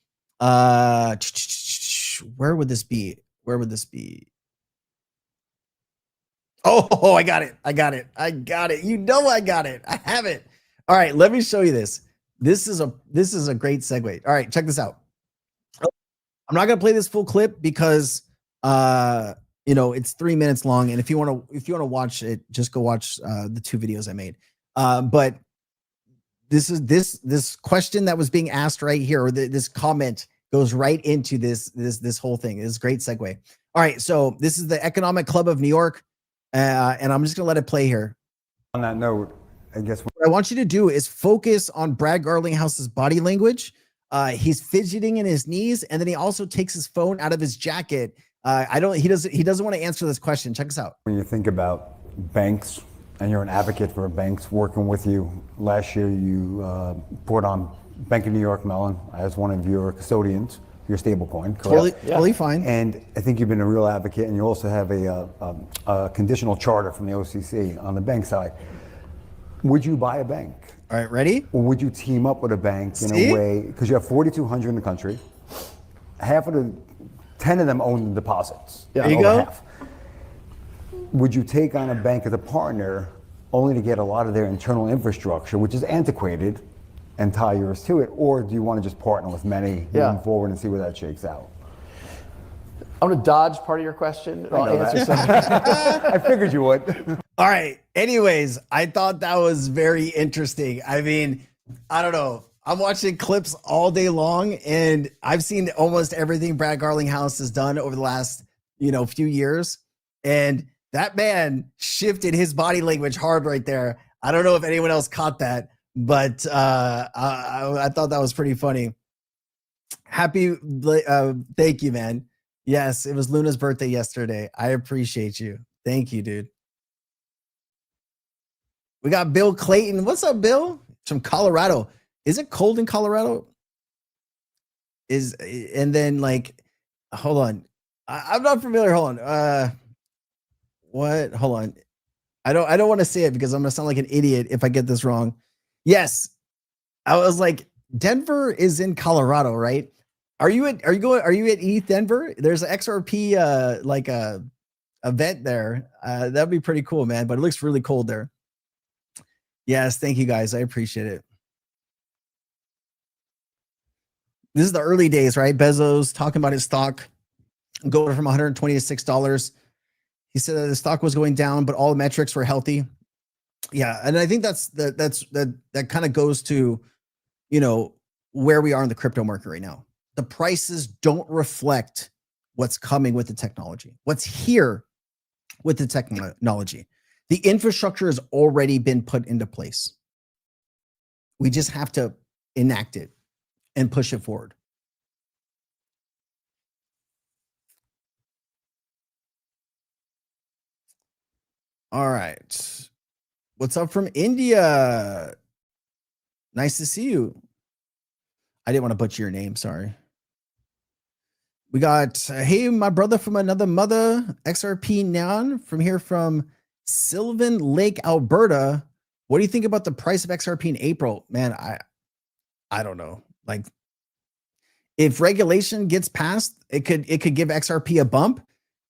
Where would this be? Where would this be? Oh, I got it. I got it. I got it. I got it. I have it. All right, let me show you this. This is a great segue. All right, check this out. I'm not gonna play this full clip because it's 3 minutes long, and if you want to watch it, just go watch the 2 videos I made. But this question that was being asked right here, or this comment goes right into this whole thing. It's a great segue. All right, so this is the Economic Club of New York, and I'm just gonna let it play here. On that note, I guess what I want you to do is focus on Brad Garlinghouse's body language. He's fidgeting in his knees, and then he also takes his phone out of his jacket. He doesn't want to answer this question. Check this out. When you think about banks, and you're an advocate for banks working with you, last year you brought on Bank of New York Mellon as one of your custodians, your stablecoin. Totally fine. And I think you've been a real advocate, and you also have a conditional charter from the OCC on the bank side. Would you buy a bank? All right, ready? Or would you team up with a bank in a way, because you have 4,200 in the country, 10 of them own the deposits. There you go. Half. Would you take on a bank as a partner only to get a lot of their internal infrastructure, which is antiquated, and tie yours to it? Or do you want to just partner with many moving forward and see where that shakes out? I'm going to dodge part of your question. I'll answer some. I figured you would. All right. Anyways, I thought that was very interesting. I mean, I don't know. I'm watching clips all day long, and I've seen almost everything Brad Garlinghouse has done over the last, few years. And that man shifted his body language hard right there. I don't know if anyone else caught that, but I thought that was pretty funny. Thank you, man. Yes, it was Luna's birthday yesterday. I appreciate you. Thank you, dude. We got Bill Clayton. What's up, Bill? from Colorado. Is it cold in Colorado? And then like, hold on. I'm not familiar. Hold on. What? Hold on. I don't want to say it because I'm gonna sound like an idiot if I get this wrong. Yes. I was like, Denver is in Colorado, right? Are you at ETH Denver? There's an XRP like a event there. That'd be pretty cool, man. But it looks really cold there. Yes, thank you guys. I appreciate it. This is the early days, right? Bezos talking about his stock going from 120 to $6. He said that the stock was going down, but all the metrics were healthy. Yeah, and I think that kind of goes to, you know, where we are in the crypto market right now. The prices don't reflect what's coming with the technology. What's here with the technology. The infrastructure has already been put into place. We just have to enact it and push it forward. All right. What's up from India? Nice to see you. I didn't want to butcher your name. Sorry. We got, hey, my brother from another mother, XRP Nyan from here from Sylvan Lake, Alberta. What do you think about the price of XRP in April? Man, I don't know. Like, if regulation gets passed, it could give XRP a bump.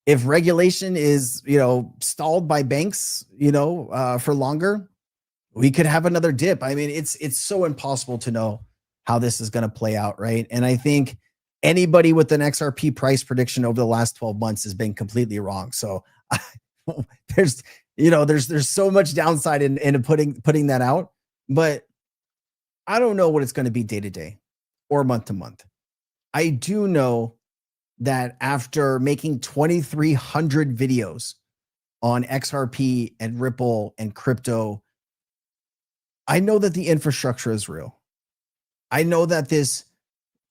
If regulation is, you know, stalled by banks, you know, for longer, we could have another dip. I mean, it's so impossible to know how this is going to play out, right? And I think anybody with an XRP price prediction over the last 12 months has been completely wrong. So there's so much downside in putting that out, but I don't know what it's going to be day to day or month to month. I do know that after making 2,300 videos on XRP and Ripple and crypto, I know that the infrastructure is real. I know that this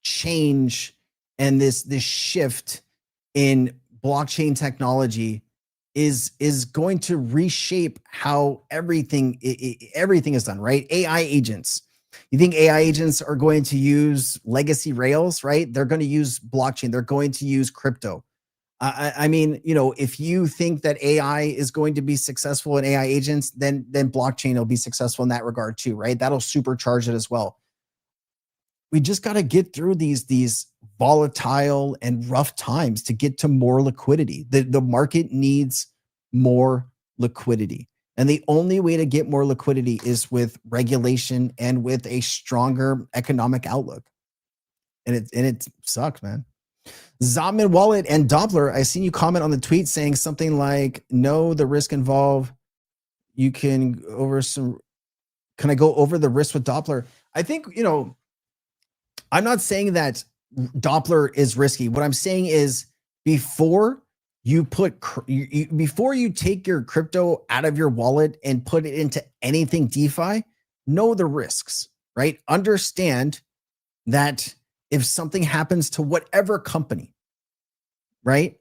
change and this shift in blockchain technology is going to reshape how everything is done, right? AI agents. You think AI agents are going to use legacy rails, right? They're going to use blockchain. They're going to use crypto. I mean, you know, if you think that AI is going to be successful in AI agents, then blockchain will be successful in that regard too, right? That'll supercharge it as well. We just got to get through these volatile and rough times to get to more liquidity. The market needs more liquidity. And the only way to get more liquidity is with regulation and with a stronger economic outlook. And it sucks, man. Zaman Wallet and Doppler, I seen you comment on the tweet saying something like, no, the risk involved. You can can I go over the risk with Doppler? I think, you know, I'm not saying that Doppler is risky. What I'm saying is before you take your crypto out of your wallet and put it into anything DeFi, know the risks, right? Understand that if something happens to whatever company, right?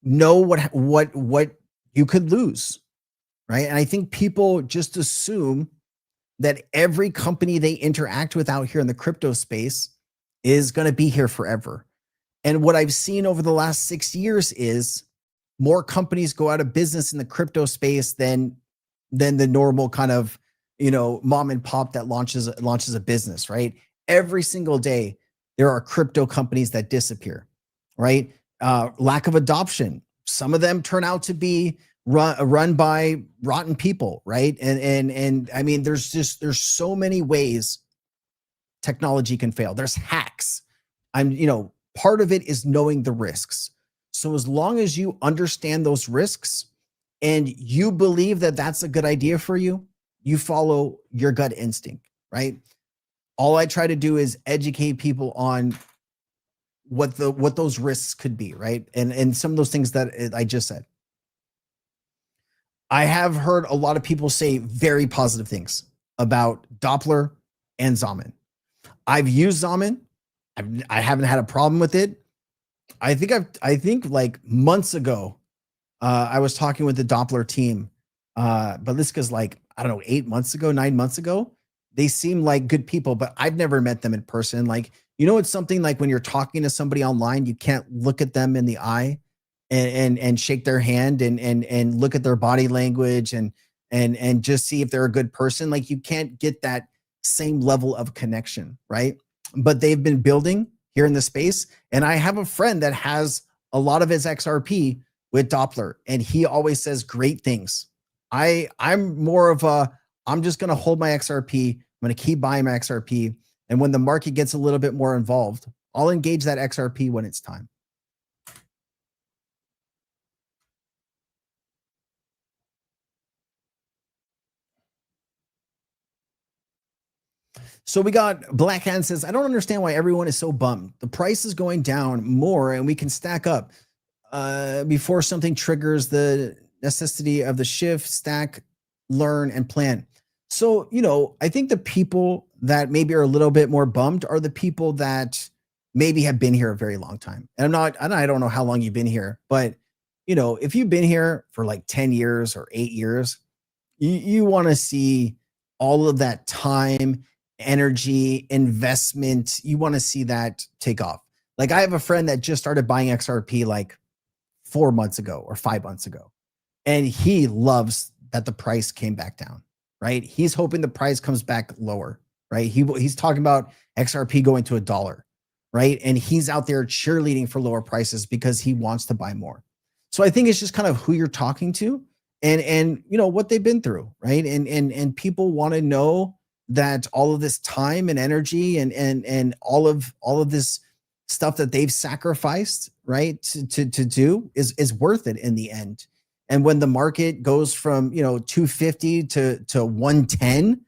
Know what you could lose, right? And I think people just assume that every company they interact with out here in the crypto space is going to be here forever. And what I've seen over the last 6 years is more companies go out of business in the crypto space than the normal kind of, you know, mom and pop that launches a business, right? Every single day, there are crypto companies that disappear, right? Lack of adoption. Some of them turn out to be run by rotten people, right? And I mean, there's so many ways technology can fail. There's hacks. Part of it is knowing the risks. So as long as you understand those risks and you believe that that's a good idea for you, you follow your gut instinct, right? All I try to do is educate people on what those risks could be, right? And some of those things that I just said. I have heard a lot of people say very positive things about Doppler and Zaman. I've used Zaman. I haven't had a problem with it. I think like months ago, I was talking with the Doppler team, but this is like, I don't know, 9 months ago. they seem like good people, but I've never met them in person. Like, you know, it's something like when you're talking to somebody online, you can't look at them in the eye and shake their hand and look at their body language and just see if they're a good person. Like, you can't get that same level of connection, right? But they've been building here in the space. And I have a friend that has a lot of his XRP with Doppler, and he always says great things. I'm more of a, I'm just going to hold my XRP. I'm going to keep buying my XRP. And when the market gets a little bit more involved, I'll engage that XRP when it's time. So we got Black Hand says, I don't understand why everyone is so bummed. The price is going down more and we can stack up before something triggers the necessity of the shift, stack, learn, and plan. So, you know, I think the people that maybe are a little bit more bummed are the people that maybe have been here a very long time. And I don't know how long you've been here, but you know, if you've been here for like 10 years or 8 years, you want to see all of that time, energy, investment. You want to see that take off. Like, I have a friend that just started buying XRP like 4 months ago or 5 months ago. And he loves that the price came back down, right? He's hoping the price comes back lower, right? He's talking about XRP going to $1, right? And he's out there cheerleading for lower prices because he wants to buy more. So I think it's just kind of who you're talking to and you know what they've been through, right? And people want to know that all of this time and energy and all of this stuff that they've sacrificed, right, to do is worth it in the end. And when the market goes from, you know, 250 to 110,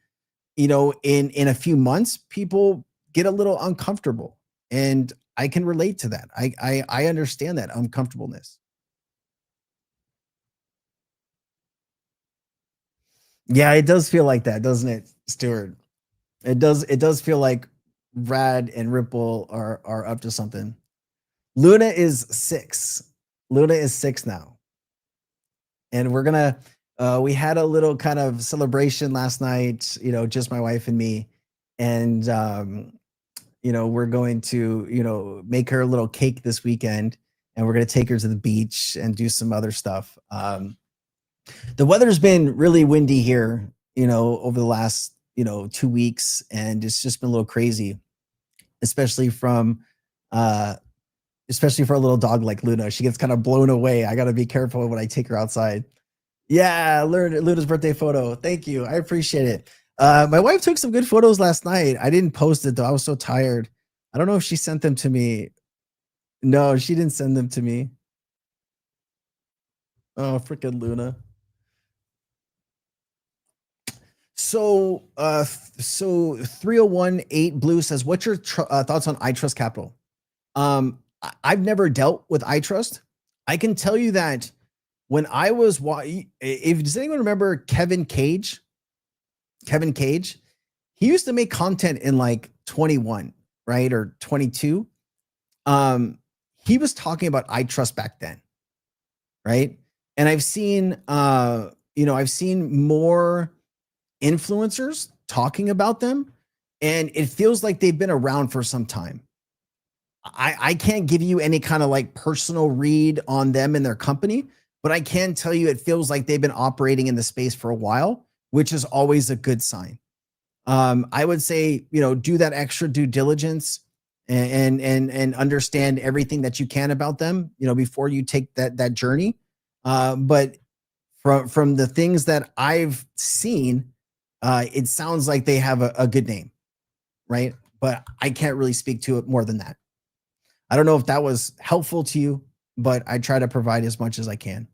you know, in a few months, people get a little uncomfortable. And I can relate to that. I understand that uncomfortableness. Yeah, it does feel like that, doesn't it, Stuart? It does feel like Rad and Ripple are up to something. Luna is 6. Luna is 6 now. And we're gonna we had a little kind of celebration last night, you know, just my wife and me. And you know, we're going to, you know, make her a little cake this weekend, and we're gonna take her to the beach and do some other stuff. The weather's been really windy here, you know, over the last, you know, 2 weeks, and it's just been a little crazy, especially for a little dog like Luna. She gets kind of blown away. I got to be careful when I take her outside. Yeah, Luna's birthday photo. Thank you. I appreciate it. My wife took some good photos last night. I didn't post it though. I was so tired. I don't know if she sent them to me. No, she didn't send them to me. Oh, freaking Luna. So 3018 Blue says, what's your thoughts on iTrust Capital? I've never dealt with iTrust. I can tell you that when I was, does anyone remember Kevin Cage? Kevin Cage, he used to make content in like 21, right? Or 22. He was talking about iTrust back then, right? And I've seen, I've seen more influencers talking about them, and it feels like they've been around for some time. I can't give you any kind of like personal read on them and their company, but I can tell you it feels like they've been operating in the space for a while, which is always a good sign. I would say, you know, do that extra due diligence and understand everything that you can about them, you know, before you take that journey. But from the things that I've seen, it sounds like they have a good name, right? But I can't really speak to it more than that. I don't know if that was helpful to you, but I try to provide as much as I can.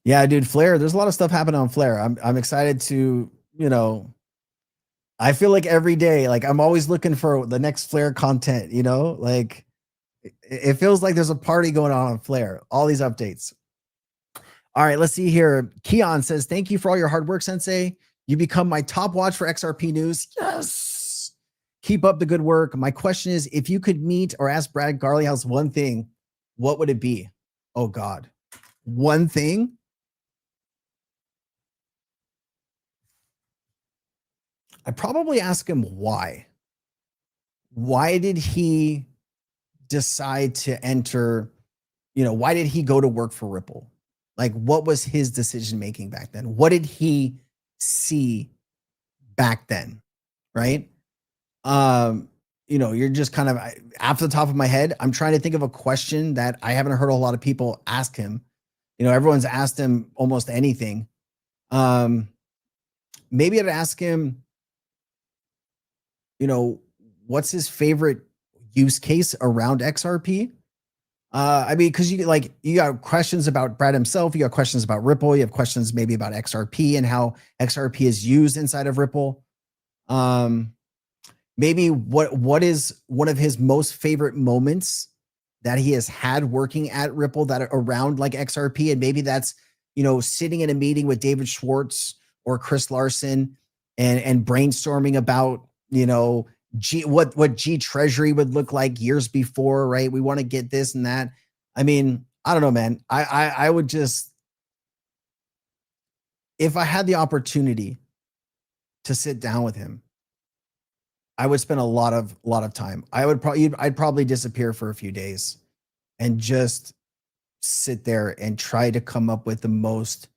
Yeah, dude, Flare, there's a lot of stuff happening on Flare. I'm excited to, you know, I feel like every day, like I'm always looking for the next Flare content, you know, like it feels like there's a party going on Flare, all these updates. All right, let's see here. Keon says, thank you for all your hard work, Sensei. You become my top watch for XRP news. Yes. Keep up the good work. My question is, if you could meet or ask Brad Garleyhouse one thing, what would it be? Oh God. One thing? I'd probably ask him why. Why did he decide to enter, why did he go to work for Ripple? Like, what was his decision making back then? What did he see back then? Right? You're just kind of, off the top of my head, I'm trying to think of a question that I haven't heard a lot of people ask him. Everyone's asked him almost anything. Maybe I'd ask him, what's his favorite use case around XRP? Because you got questions about Brad himself, you got questions about Ripple, you have questions maybe about XRP and how XRP is used inside of Ripple. Maybe what is one of his most favorite moments that he has had working at Ripple that are around like XRP, and maybe that's sitting in a meeting with David Schwartz or Chris Larson and brainstorming about what G Treasury would look like years before, right? We want to get this and that. I mean, I don't know, man. I would just, if I had the opportunity to sit down with him, I would spend a lot of time. I'd probably disappear for a few days and just sit there and try to come up with the most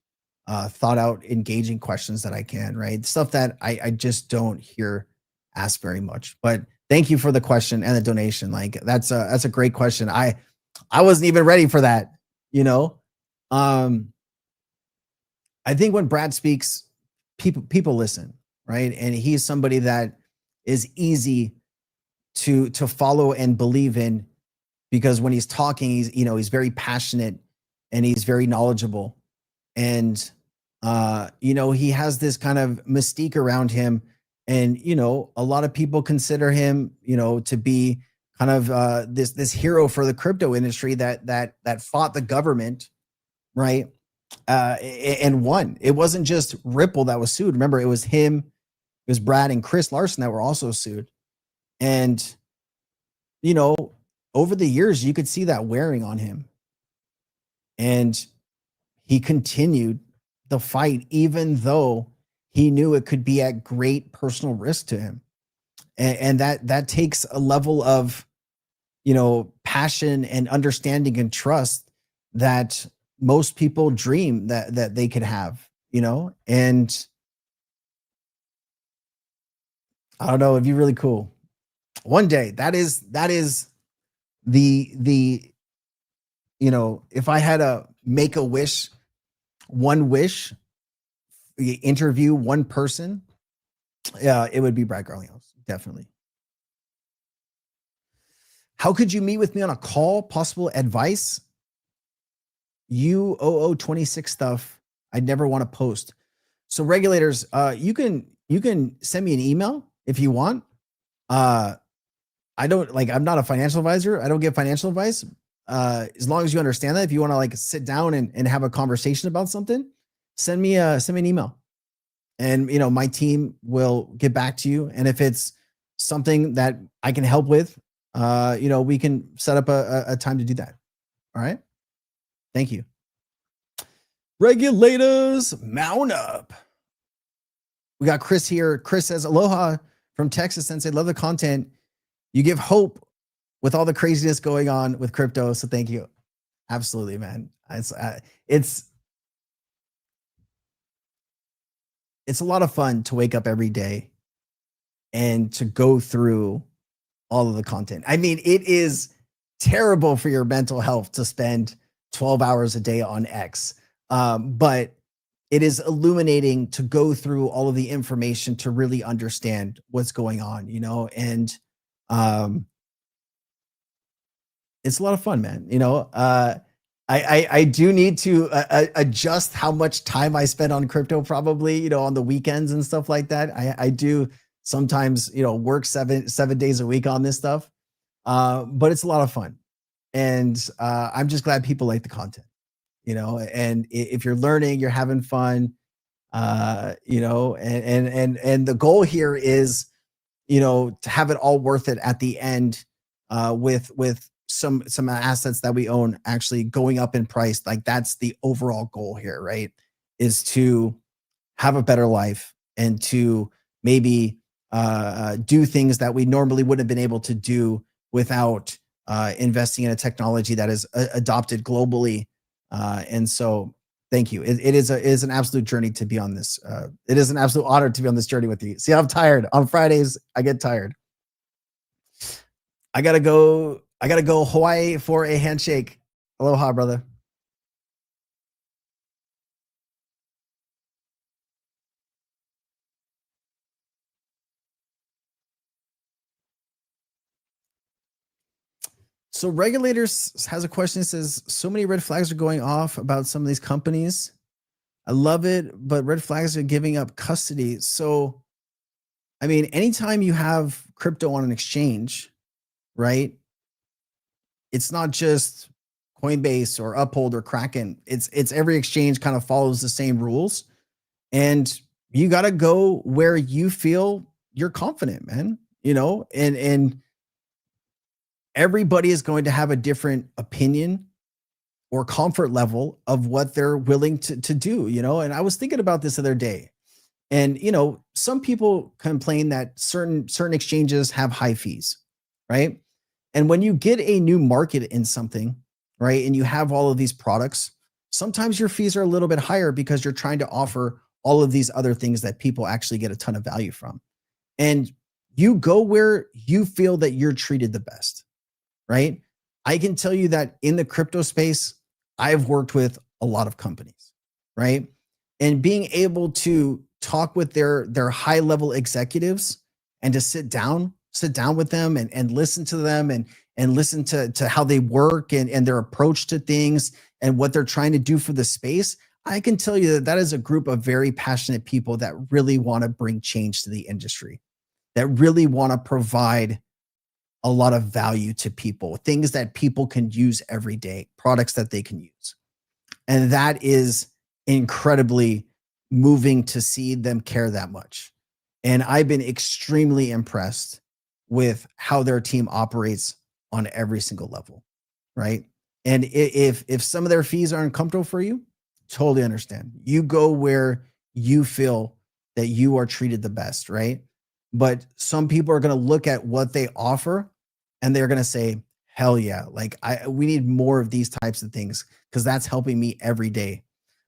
thought out, engaging questions that I can, right? Stuff that I just don't hear asked very much. But thank you for the question and the donation. Like, that's a great question. I wasn't even ready for that, I think when Brad speaks, people listen, right? And he's somebody that is easy to follow and believe in, because when he's talking, he's very passionate and he's very knowledgeable. And he has this kind of mystique around him. And a lot of people consider him, to be kind of this hero for the crypto industry that fought the government, right? And won. It wasn't just Ripple that was sued. Remember, it was him, it was Brad and Chris Larson that were also sued. And over the years, you could see that wearing on him. And he continued the fight, even though he knew it could be at great personal risk to him. And that takes a level of, passion and understanding and trust that most people dream that they could have, and I don't know, it'd be really cool. One day, that is the if I had to make a wish, one wish, interview one person, it would be Brad Garlinghouse, definitely. How could you meet with me on a call? Possible advice? UOO26 stuff I'd never want to post. So regulators, you can send me an email if you want. I'm not a financial advisor. I don't give financial advice. As long as you understand that, if you want to sit down and have a conversation about something, send me an email, and my team will get back to you. And if it's something that I can help with, we can set up a time to do that. All right. Thank you. Regulators, mount up. We got Chris here. Chris says, aloha from Texas, Sensei. Love the content. You give hope with all the craziness going on with crypto. So thank you. Absolutely, man. It's a lot of fun to wake up every day and to go through all of the content. I mean, it is terrible for your mental health to spend 12 hours a day on X. But it is illuminating to go through all of the information to really understand what's going on, and it's a lot of fun, man. I do need to adjust how much time I spend on crypto, probably, on the weekends and stuff like that. I do sometimes, work seven days a week on this stuff. But it's a lot of fun. And I'm just glad people like the content, and if you're learning, you're having fun, and the goal here is, to have it all worth it at the end, with some assets that we own actually going up in price. Like, that's the overall goal here, right? Is to have a better life and to maybe do things that we normally wouldn't have been able to do without investing in a technology that is adopted globally. And so thank you. It is an absolute journey to be on this. It is an absolute honor to be on this journey with you. See, I'm tired. On Fridays, I get tired. I gotta go Hawaii for a handshake. Aloha, brother. So regulators has a question that says, so many red flags are going off about some of these companies. I love it, but red flags are giving up custody. So, I mean, anytime you have crypto on an exchange, right? It's not just Coinbase or Uphold or Kraken. It's every exchange kind of follows the same rules. And you got to go where you feel you're confident, man. You know, and everybody is going to have a different opinion or comfort level of what they're willing to do, you know. And I was thinking about this the other day. And you know, some people complain that certain exchanges have high fees, right? And when you get a new market in something, right, and you have all of these products, sometimes your fees are a little bit higher because you're trying to offer all of these other things that people actually get a ton of value from. And you go where you feel that you're treated the best, right? I can tell you that in the crypto space, I've worked with a lot of companies, right? And being able to talk with their high level executives and to sit down with them and listen to them and listen to how they work and their approach to things and what they're trying to do for the space. I can tell you that is a group of very passionate people that really want to bring change to the industry, that really want to provide a lot of value to people, things that people can use every day, products that they can use. And that is incredibly moving to see them care that much. And I've been extremely impressed with how their team operates on every single level, right? And if some of their fees are uncomfortable for you, totally understand. You go where you feel that you are treated the best, right? But some people are going to look at what they offer and they're going to say, hell yeah, like we need more of these types of things because that's helping me every day.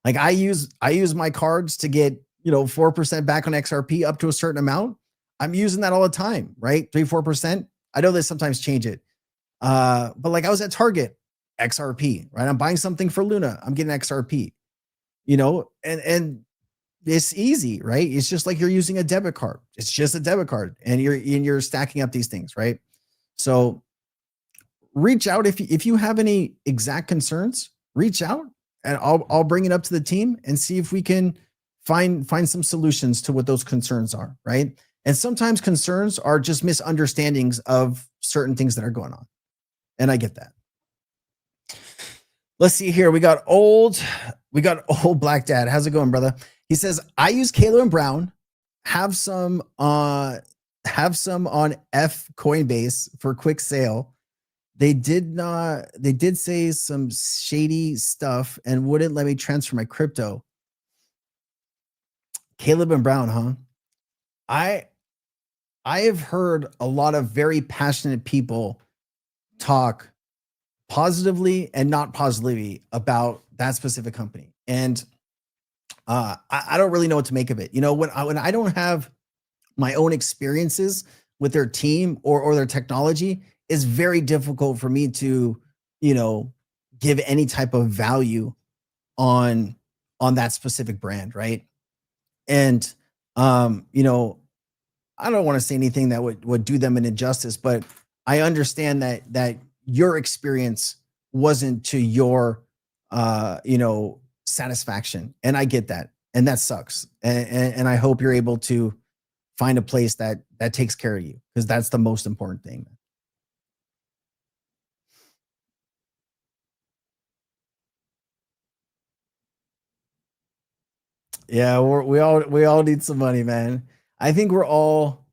Like I use my cards to get, 4% back on XRP up to a certain amount. I'm using that all the time, right? 3-4%. I know they sometimes change it. But like I was at Target, XRP, right? I'm buying something for Luna. I'm getting XRP, and it's easy, right? It's just like you're using a debit card. It's just a debit card and you're stacking up these things, right? So reach out if you have any exact concerns, reach out and I'll bring it up to the team and see if we can find some solutions to what those concerns are, right? And sometimes concerns are just misunderstandings of certain things that are going on. And I get that. Let's see here. We got old Black Dad. How's it going, brother? He says, I use Kalo and Brown, have some on F Coinbase for quick sale. They did say some shady stuff and wouldn't let me transfer my crypto. Caleb and Brown, huh? I have heard a lot of very passionate people talk positively and not positively about that specific company. And I don't really know what to make of it. When I don't have my own experiences with their team or their technology, it's very difficult for me to, give any type of value on that specific brand, right? And I don't want to say anything that would do them an injustice, but I understand that your experience wasn't to your satisfaction, and I get that, and that sucks. And I hope you're able to find a place that takes care of you, because that's the most important thing. Yeah, we all need some money, man. I think we're all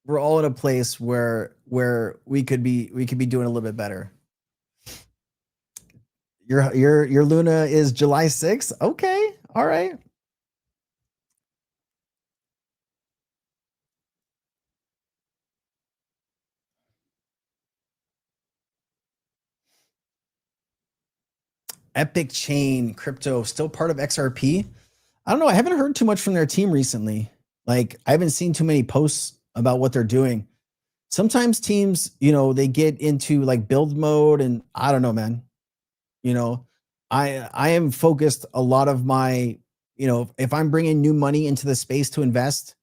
in a place where we could be doing a little bit better. Your Luna is July 6th. Okay. All right. Epic Chain Crypto, still part of XRP. I don't know. I haven't heard too much from their team recently. Like, I haven't seen too many posts about what they're doing. Sometimes teams, they get into like build mode, and I don't know, man. I am focused a lot of my, if I'm bringing new money into the space to invest,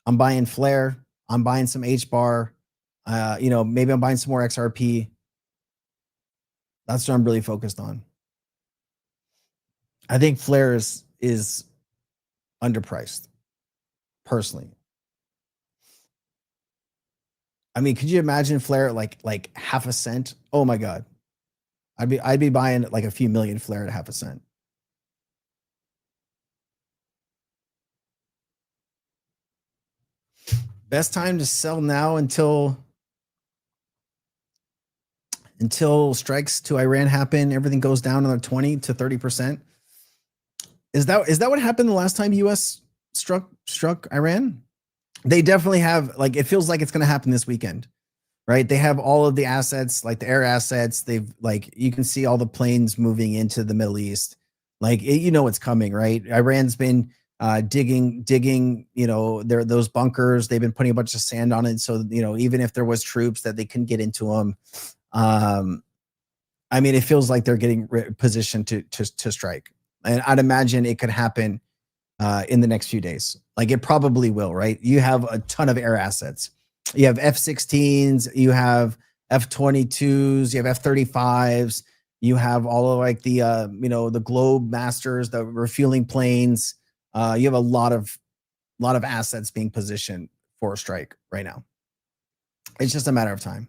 I'm buying Flare, I'm buying some H bar, maybe I'm buying some more XRP. That's what I'm really focused on. I think Flare is underpriced, personally. I mean, could you imagine Flare at like half a cent? Oh my God. I'd be buying like a few million Flare at half a cent. Best time to sell now until strikes to Iran happen, everything goes down another 20 to 30%. Is that what happened the last time US struck Iran? They definitely have, like, it feels like it's going to happen this weekend, right? They have all of the assets, like the air assets. They've, like, you can see all the planes moving into the Middle East. Like, it's coming, right? Iran's been digging, those bunkers. They've been putting a bunch of sand on it. So, even if there was troops that they couldn't get into them, I mean, it feels like they're getting positioned to strike. And I'd imagine it could happen in the next few days. Like, it probably will, right? You have a ton of air assets. You have F-16s, you have F-22s, you have F-35s, you have all of like the, the Globe Masters, the refueling planes. You have a lot of assets being positioned for a strike right now. It's just a matter of time.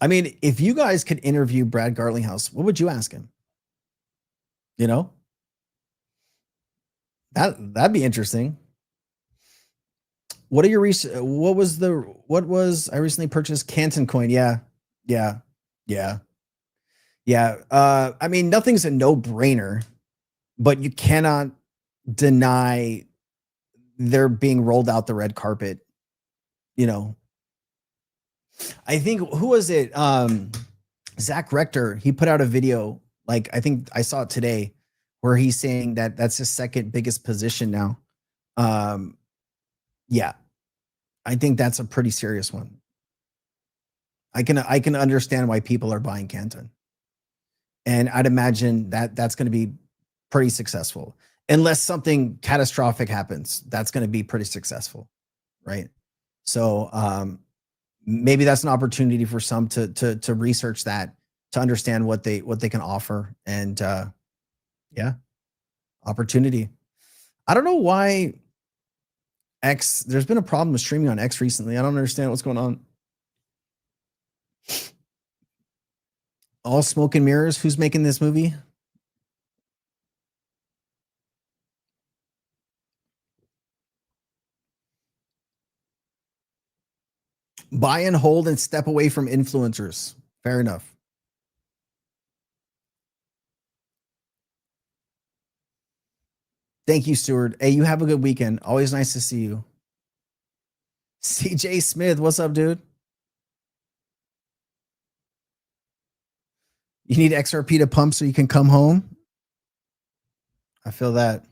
I mean, if you guys could interview Brad Garlinghouse, what would you ask him? That'd be interesting. What are your what was I recently purchased Canton coin? Yeah. I mean, nothing's a no-brainer, but you cannot deny they're being rolled out the red carpet. I think, who was it? Zach Rector, he put out a video, like, I think I saw it today, where he's saying that that's his second biggest position now. Yeah, I think that's a pretty serious one. I can understand why people are buying Canton, and I'd imagine that that's going to be pretty successful, unless something catastrophic happens. That's going to be pretty successful, right? So maybe that's an opportunity for some to research that, to understand what they can offer, and yeah, opportunity. I don't know why X, there's been a problem with streaming on X recently. I don't understand what's going on. All smoke and mirrors. Who's making this movie? Buy and hold and step away from influencers. Fair enough. Thank you, Stuart. Hey, you have a good weekend. Always nice to see you. CJ Smith, what's up, dude? You need XRP to pump so you can come home? I feel that.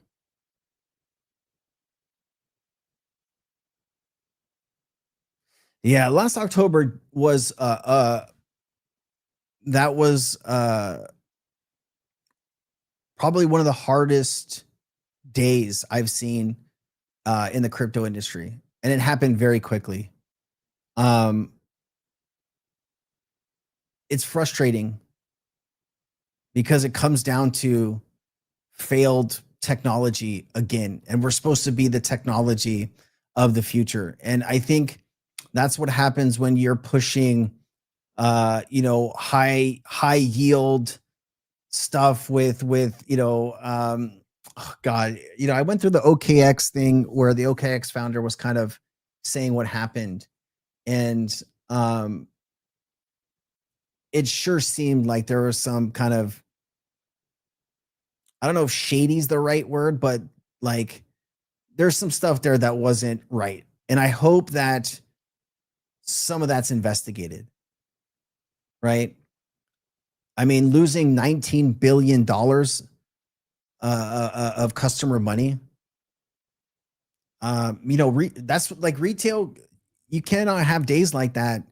Yeah, last October was that was probably one of the hardest days I've seen in the crypto industry, and it happened very quickly. It's frustrating because it comes down to failed technology again, and we're supposed to be the technology of the future. And I think that's what happens when you're pushing high yield stuff with oh God, I went through the OKX thing where the OKX founder was kind of saying what happened, and it sure seemed like there was some kind of, I don't know if shady's the right word, but like there's some stuff there that wasn't right. And I hope that some of that's investigated, right? I mean, losing $19 billion of customer money. You know, that's like retail. You cannot have days like that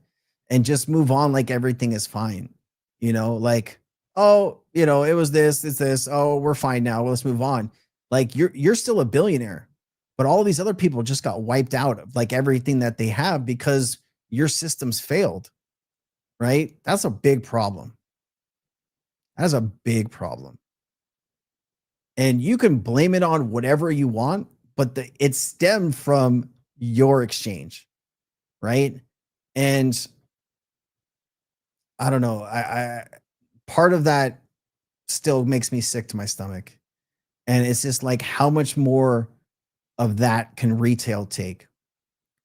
and just move on like everything is fine. You know, like, oh, you know, it was this, it's this. Oh, we're fine now. Well, let's move on. Like you're still a billionaire, but all these other people just got wiped out of like everything that they have because your systems failed. Right? That's a big problem. That's a big problem. And you can blame it on whatever you want, but it stemmed from your exchange, right? And I don't know. I part of that still makes me sick to my stomach. And it's just like how much more of that can retail take,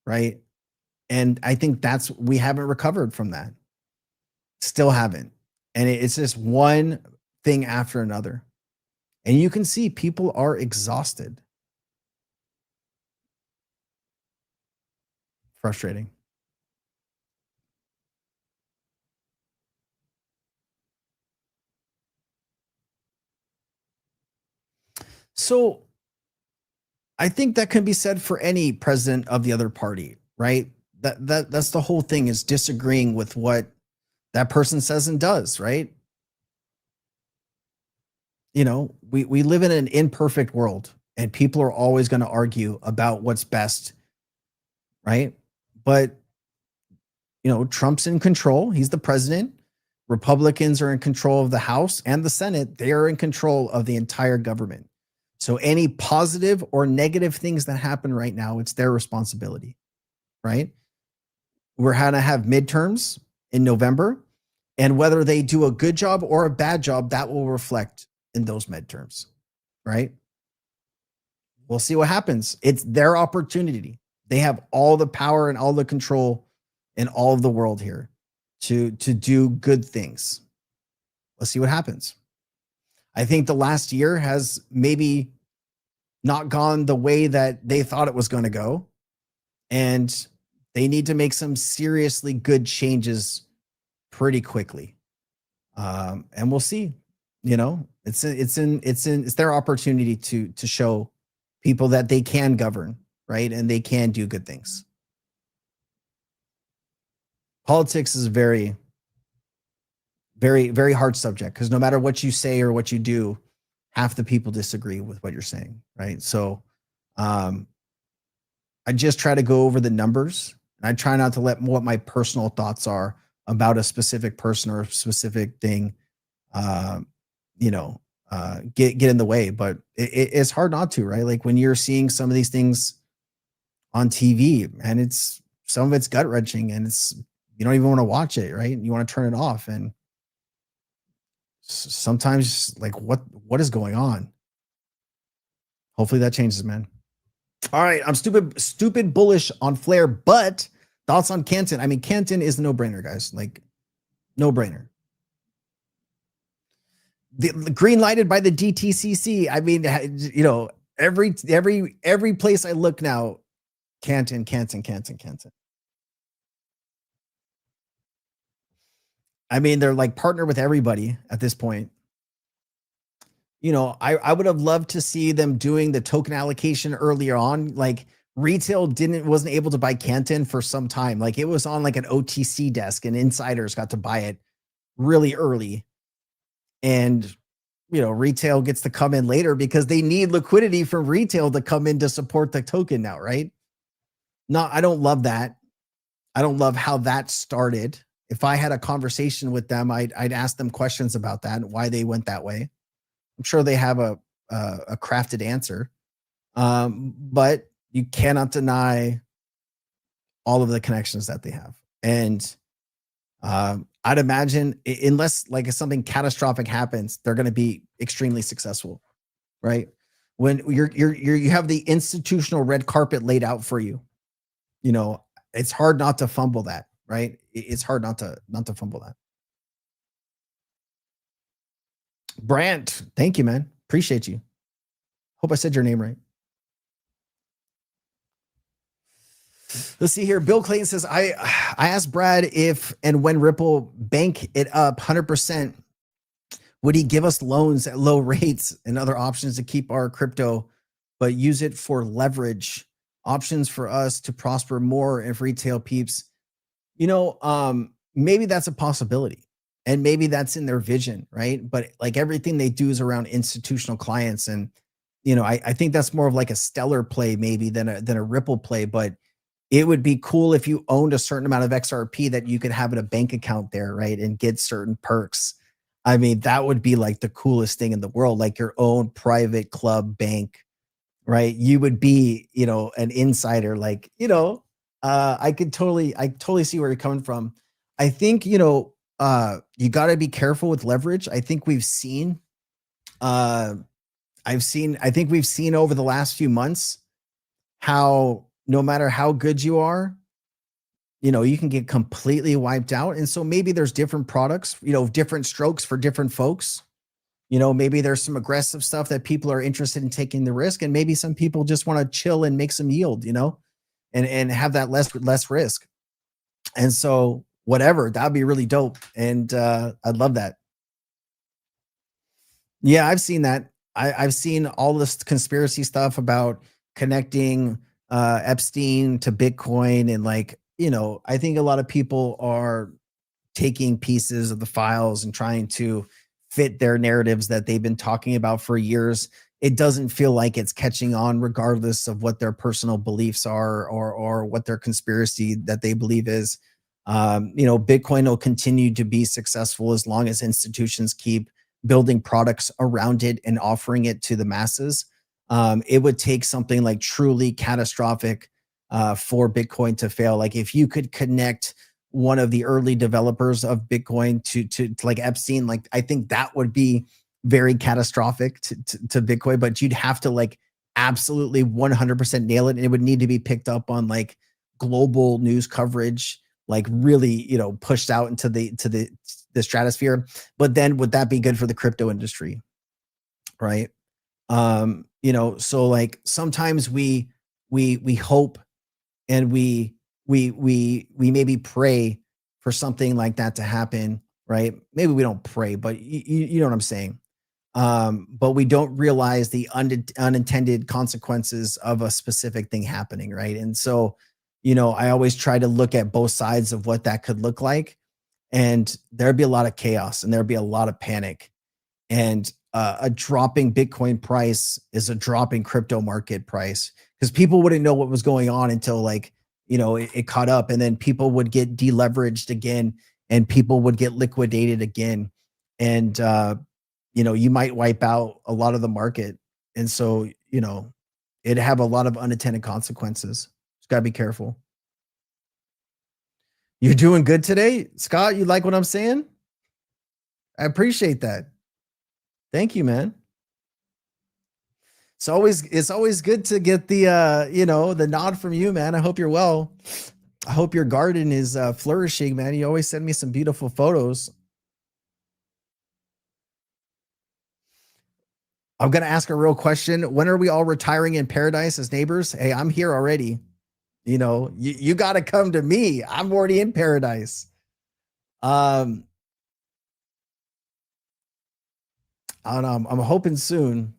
right? And I think we haven't recovered from that. Still haven't. And it's just one thing after another. And you can see people are exhausted. Frustrating. So I think that can be said for any president of the other party, right? That's the whole thing, is disagreeing with what that person says and does, right? You know, we live in an imperfect world and people are always going to argue about what's best, right? But, you know, Trump's in control. He's the president. Republicans are in control of the House and the Senate. They are in control of the entire government. So any positive or negative things that happen right now, it's their responsibility, right? We're going to have midterms in November, and whether they do a good job or a bad job, that will reflect in those midterms, right? We'll see what happens. It's their opportunity. They have all the power and all the control in all of the world here to do good things. Let's see what happens. I think the last year has maybe not gone the way that they thought it was going to go. And they need to make some seriously good changes pretty quickly. And we'll see. You know, it's their opportunity to show people that they can govern, right? And they can do good things. Politics is a very, very, very hard subject, because no matter what you say or what you do, half the people disagree with what you're saying, right? So I just try to go over the numbers, and I try not to let what my personal thoughts are about a specific person or a specific thing, get in the way. But it's hard not to, right? Like when you're seeing some of these things on TV, and some of it's gut wrenching, and you don't even want to watch it, right? You want to turn it off. And sometimes, like, what is going on? Hopefully that changes, man. All right, I'm stupid bullish on Flare, but thoughts on Canton? I mean, Canton is the no-brainer, guys. Like, no-brainer. The green lighted by the DTCC. I mean, you know, every place I look now, Canton. I mean, they're like partnered with everybody at this point. You know, I would have loved to see them doing the token allocation earlier on. Like retail wasn't able to buy Canton for some time. Like it was on like an OTC desk, and insiders got to buy it really early. And, you know, retail gets to come in later because they need liquidity from retail to come in to support the token now, right? No, I don't love that. I don't love how that started. If I had a conversation with them, I'd ask them questions about that and why they went that way. I'm sure they have a crafted answer, but you cannot deny all of the connections that they have. And I'd imagine, unless like if something catastrophic happens, they're going to be extremely successful, right? When you have the institutional red carpet laid out for you, you know, it's hard not to fumble that, right? It's hard not to fumble that. Brant, thank you, man. Appreciate you. Hope I said your name right. Let's see here. Bill Clayton says, I asked Brad if and when Ripple bank it up 100%, Would he give us loans at low rates and other options to keep our crypto, but use it for leverage, options for us to prosper more if retail peeps, maybe that's a possibility. And maybe that's in their vision, right? But like everything they do is around institutional clients. And, I think that's more of like a Stellar play maybe than a Ripple play. But it would be cool if you owned a certain amount of XRP that you could have in a bank account there, right? And get certain perks. I mean, that would be like the coolest thing in the world, like your own private club bank, right? You would be, an insider, like, I totally see where you're coming from. I think, you got to be careful with leverage. I think we've seen, I think we've seen over the last few months how no matter how good you are, you can get completely wiped out. And so maybe there's different products, different strokes for different folks. Maybe there's some aggressive stuff that people are interested in taking the risk. And maybe some people just want to chill and make some yield, and have that less risk. And so whatever, that'd be really dope. And I'd love that. Yeah, I've seen that. I've seen all this conspiracy stuff about connecting Epstein to Bitcoin. And like, I think a lot of people are taking pieces of the files and trying to fit their narratives that they've been talking about for years. It doesn't feel like it's catching on regardless of what their personal beliefs are or what their conspiracy that they believe is. Bitcoin will continue to be successful as long as institutions keep building products around it and offering it to the masses. It would take something like truly catastrophic for Bitcoin to fail. Like if you could connect one of the early developers of Bitcoin to like Epstein, like I think that would be very catastrophic to Bitcoin, but you'd have to like absolutely 100% nail it. And it would need to be picked up on like global news coverage, like really, pushed out into the stratosphere. But then would that be good for the crypto industry? Right. So like sometimes we hope and we maybe pray for something like that to happen, right? Maybe we don't pray, but you know what I'm saying. But we don't realize the unintended consequences of a specific thing happening, right? And so, I always try to look at both sides of what that could look like, and there'd be a lot of chaos and there'd be a lot of panic. And a dropping Bitcoin price is a dropping crypto market price, because people wouldn't know what was going on until like, it caught up, and then people would get deleveraged again and people would get liquidated again. And, you might wipe out a lot of the market. And so, it'd have a lot of unintended consequences. Just gotta be careful. You're doing good today, Scott. You like what I'm saying? I appreciate that. Thank you, man. It's always good to get the the nod from you, man. I hope you're well. I hope your garden is flourishing, man. You always send me some beautiful photos. I'm gonna ask a real question. When are we all retiring in paradise as neighbors? Hey, I'm here already. You got to come to me. I'm already in paradise. I don't know. I'm hoping soon.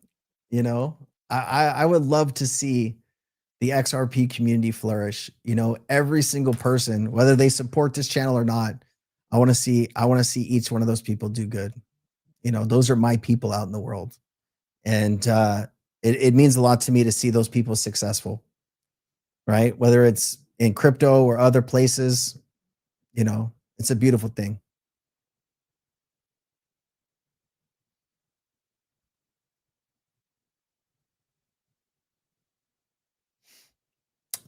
I would love to see the XRP community flourish. Every single person, whether they support this channel or not, I want to see each one of those people do good. Those are my people out in the world. And it means a lot to me to see those people successful, right? Whether it's in crypto or other places, it's a beautiful thing.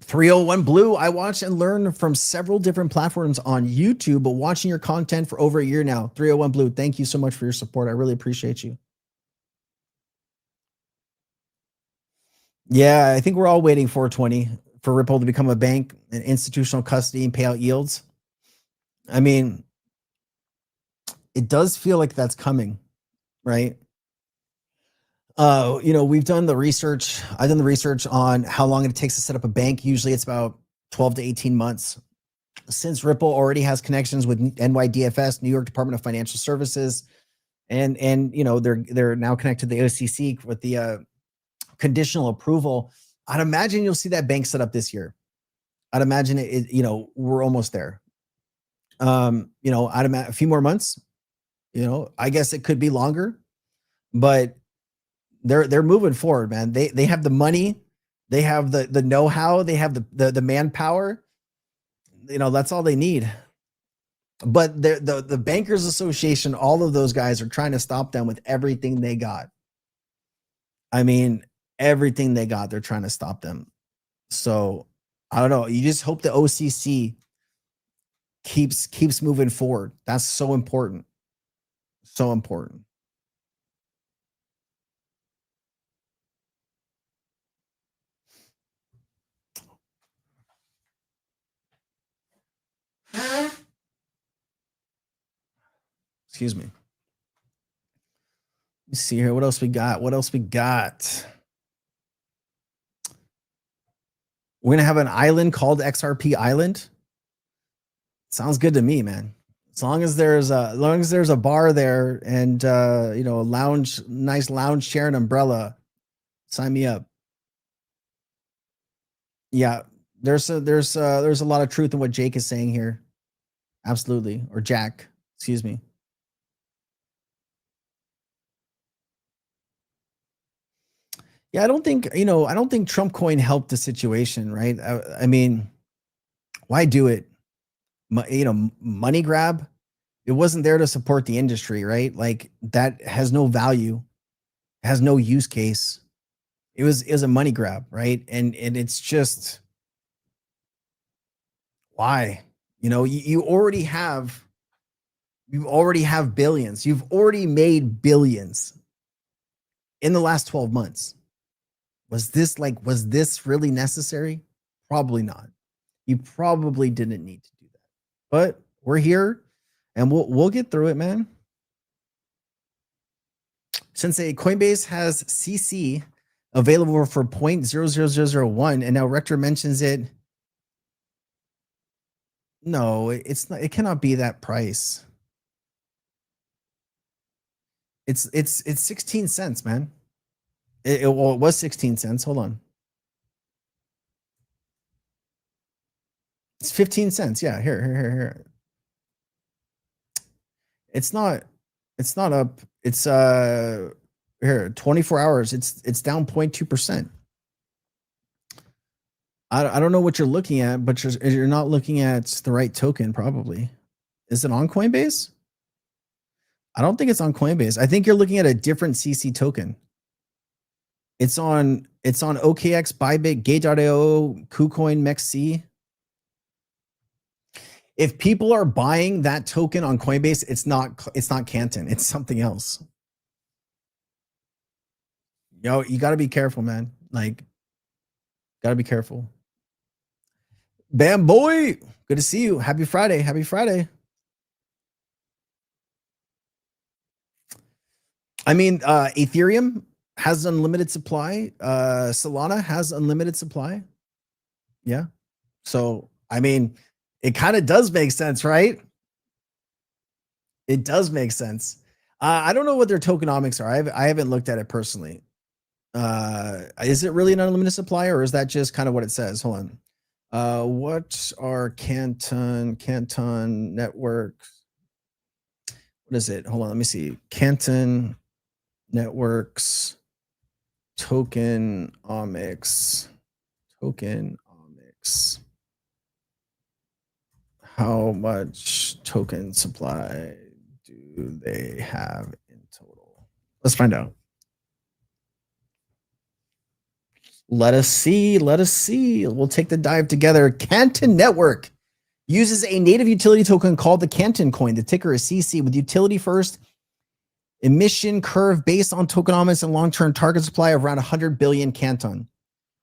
$301 Blue, I watch and learn from several different platforms on YouTube, but watching your content for over a year now. 301 Blue, thank you so much for your support. I really appreciate you. Yeah, I think we're all waiting 420 for Ripple to become a bank and institutional custody and payout yields. I mean, it does feel like that's coming, right? We've done the research. I've done the research on how long it takes to set up a bank. Usually it's about 12 to 18 months. Since Ripple already has connections with NYDFS, New York Department of Financial Services, and you know they're now connected to the OCC with the conditional approval. I'd imagine you'll see that bank set up this year. I'd imagine it, you know, we're almost there. You know, I'd imagine a few more months, you know, I guess it could be longer, but they're moving forward, man. They have the money, they have the know-how, they have the manpower. You know, that's all they need. But the Bankers Association, all of those guys are trying to stop them with everything they got. I mean, everything they got, they're trying to stop them. So I don't know. You just hope the OCC keeps moving forward. That's so important. So important. Excuse me. Let's see here. What else we got? What else we got? We're going to have an island called XRP Island. Sounds good to me, man. As long as there's a bar there and you know, a nice lounge chair and umbrella, sign me up. Yeah, there's a lot of truth in what Jake is saying here. Absolutely. Or Jack, excuse me. Yeah, I don't think Trump coin helped the situation, right? I mean, why do it? You know, money grab. It wasn't there to support the industry, right? Like that has no value, has no use case. It was a money grab, right? And it's just why? You know, you already have billions. You've already made billions in the last 12 months. Was this really necessary? Probably not. You probably didn't need to do that. But we're here and we'll get through it, man. Sensei, Coinbase has CC available for 0.00001 and now Rector mentions it. No, it's not, it cannot be that price. It's 16 cents, man. It was 16 cents. Hold on. It's 15 cents. Yeah, here. It's not up. It's here 24 hours. It's down 0.2%. I don't know what you're looking at, but you're not looking at the right token probably. Is it on Coinbase? I don't think it's on Coinbase. I think you're looking at a different CC token. It's on OKX, Bybit, Gate.io, KuCoin, MEXC. If people are buying that token on Coinbase, it's not Canton. It's something else. Yo, you got to be careful, man. Like, got to be careful. Bam boy, good to see you. Happy Friday. Happy Friday. I mean, Ethereum has unlimited supply. Solana has unlimited supply. Yeah. So, I mean, it kind of does make sense, right? It does make sense. I don't know what their tokenomics are. I haven't looked at it personally. Is it really an unlimited supply or is that just kind of what it says? Hold on. What are Canton network? What is it? Hold on. Let me see. Canton networks tokenomics. How much token supply do they have in total? Let's find out. Let us see. We'll take the dive together. Canton Network uses a native utility token called the Canton coin. The ticker is CC with utility first emission curve based on tokenomics and long-term target supply of around 100 billion Canton,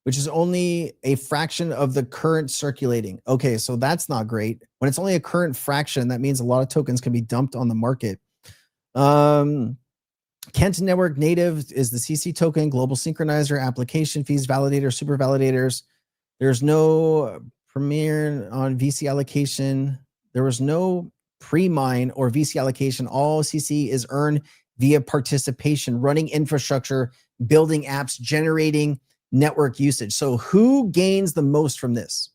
which is only a fraction of the current circulating. Okay, so that's not great. When it's only a current fraction, that means a lot of tokens can be dumped on the market. Canton Network native is the CC token, global synchronizer, application fees, validator, super validators. There's no premiere on VC allocation. There was no pre-mine or VC allocation. All CC is earned via participation, running infrastructure, building apps, generating network usage. So who gains the most from this?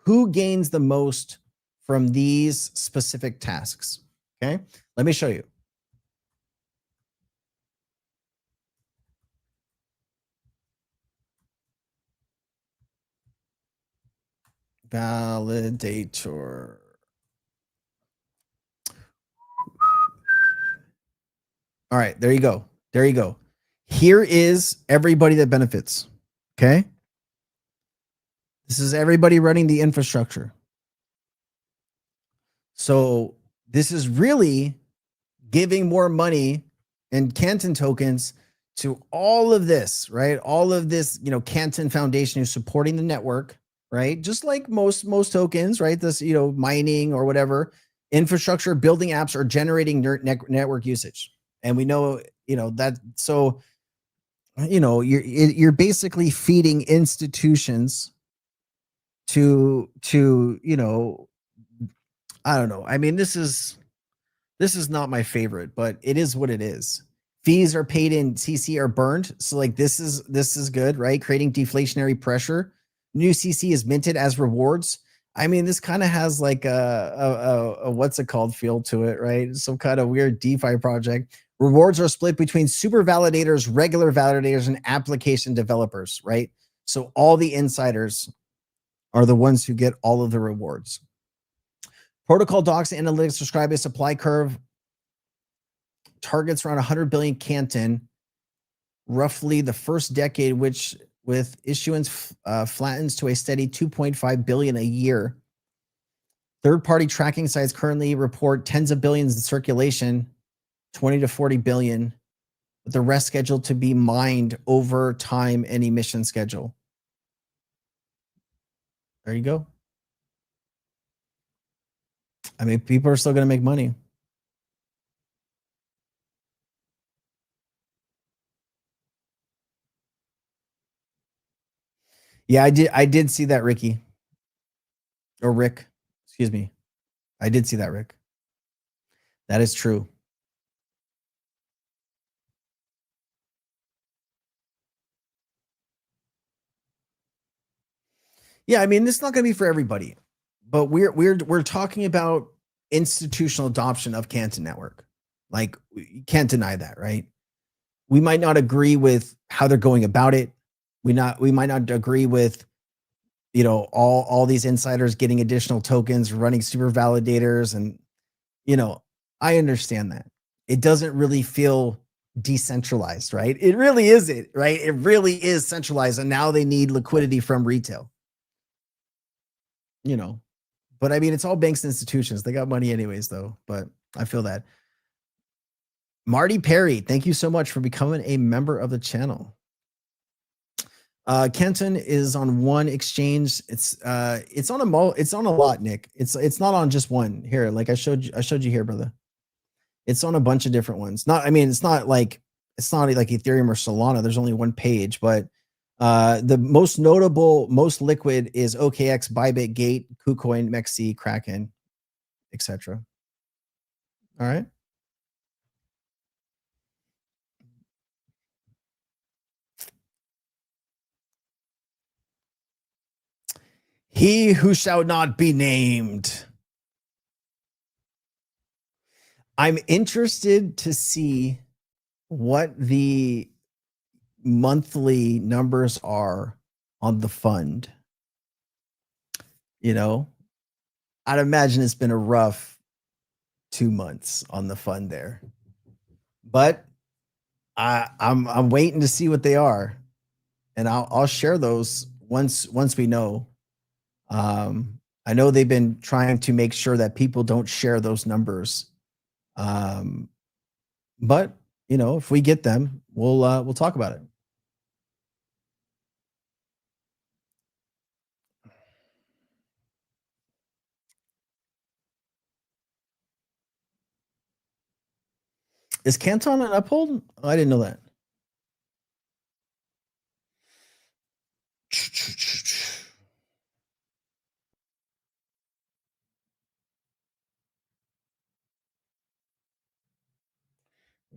Who gains the most from these specific tasks? Okay, let me show you. Validator. All right, there you go. There you go. Here is everybody that benefits. Okay. This is everybody running the infrastructure. So this is really giving more money and Canton tokens to all of this, right? All of this, you know, Canton Foundation is supporting the network, right? Just like most tokens, right? This, you know, mining or whatever, infrastructure, building apps, or generating network usage. And we know, you know, that, so, you know, you're basically feeding institutions to, you know, I don't know. I mean, this is not my favorite, but it is what it is. Fees are paid in CC are burned. So like this is good, right? Creating deflationary pressure. New CC is minted as rewards. I mean, this kind of has like a what's it called feel to it, right? Some kind of weird DeFi project. Rewards are split between super validators, regular validators, and application developers, right? So all the insiders are the ones who get all of the rewards. Protocol docs and analytics describe a supply curve targets around 100 billion Canton, roughly the first decade, which with issuance flattens to a steady 2.5 billion a year. Third-party tracking sites currently report tens of billions in circulation, 20 to 40 billion, with the rest scheduled to be mined over time and emission schedule. There you go. I mean, people are still going to make money. Yeah, I did see that, Ricky. Or Rick. Excuse me. I did see that, Rick. That is true. Yeah, I mean, this is not going to be for everybody, but we're talking about institutional adoption of Canton Network. Like, you can't deny that, right? We might not agree with how they're going about it. We might not agree with, you know, all these insiders getting additional tokens, running super validators, and, you know, I understand that. It doesn't really feel decentralized, right? It really isn't, right? It really is centralized, and now they need liquidity from retail. You know, but I mean, it's all banks and institutions. They got money anyways, though. But I feel that. Marty Perry, thank you so much for becoming a member of the channel. Kenton is on one exchange. It's on a lot, Nick. It's not on just one. Here, like I showed you here, brother. It's on a bunch of different ones. It's not like Ethereum or Solana. There's only one page, but the most notable, most liquid is OKX, Bybit, Gate, KuCoin, MEXC, Kraken, etc. All right. He who shall not be named. I'm interested to see what the monthly numbers are on the fund. You know, I'd imagine it's been a rough 2 months on the fund there, but I'm waiting to see what they are, and I'll share those once we know. I know they've been trying to make sure that people don't share those numbers, but you know, if we get them, we'll talk about it. Is Canton an Uphold? Oh, I didn't know that.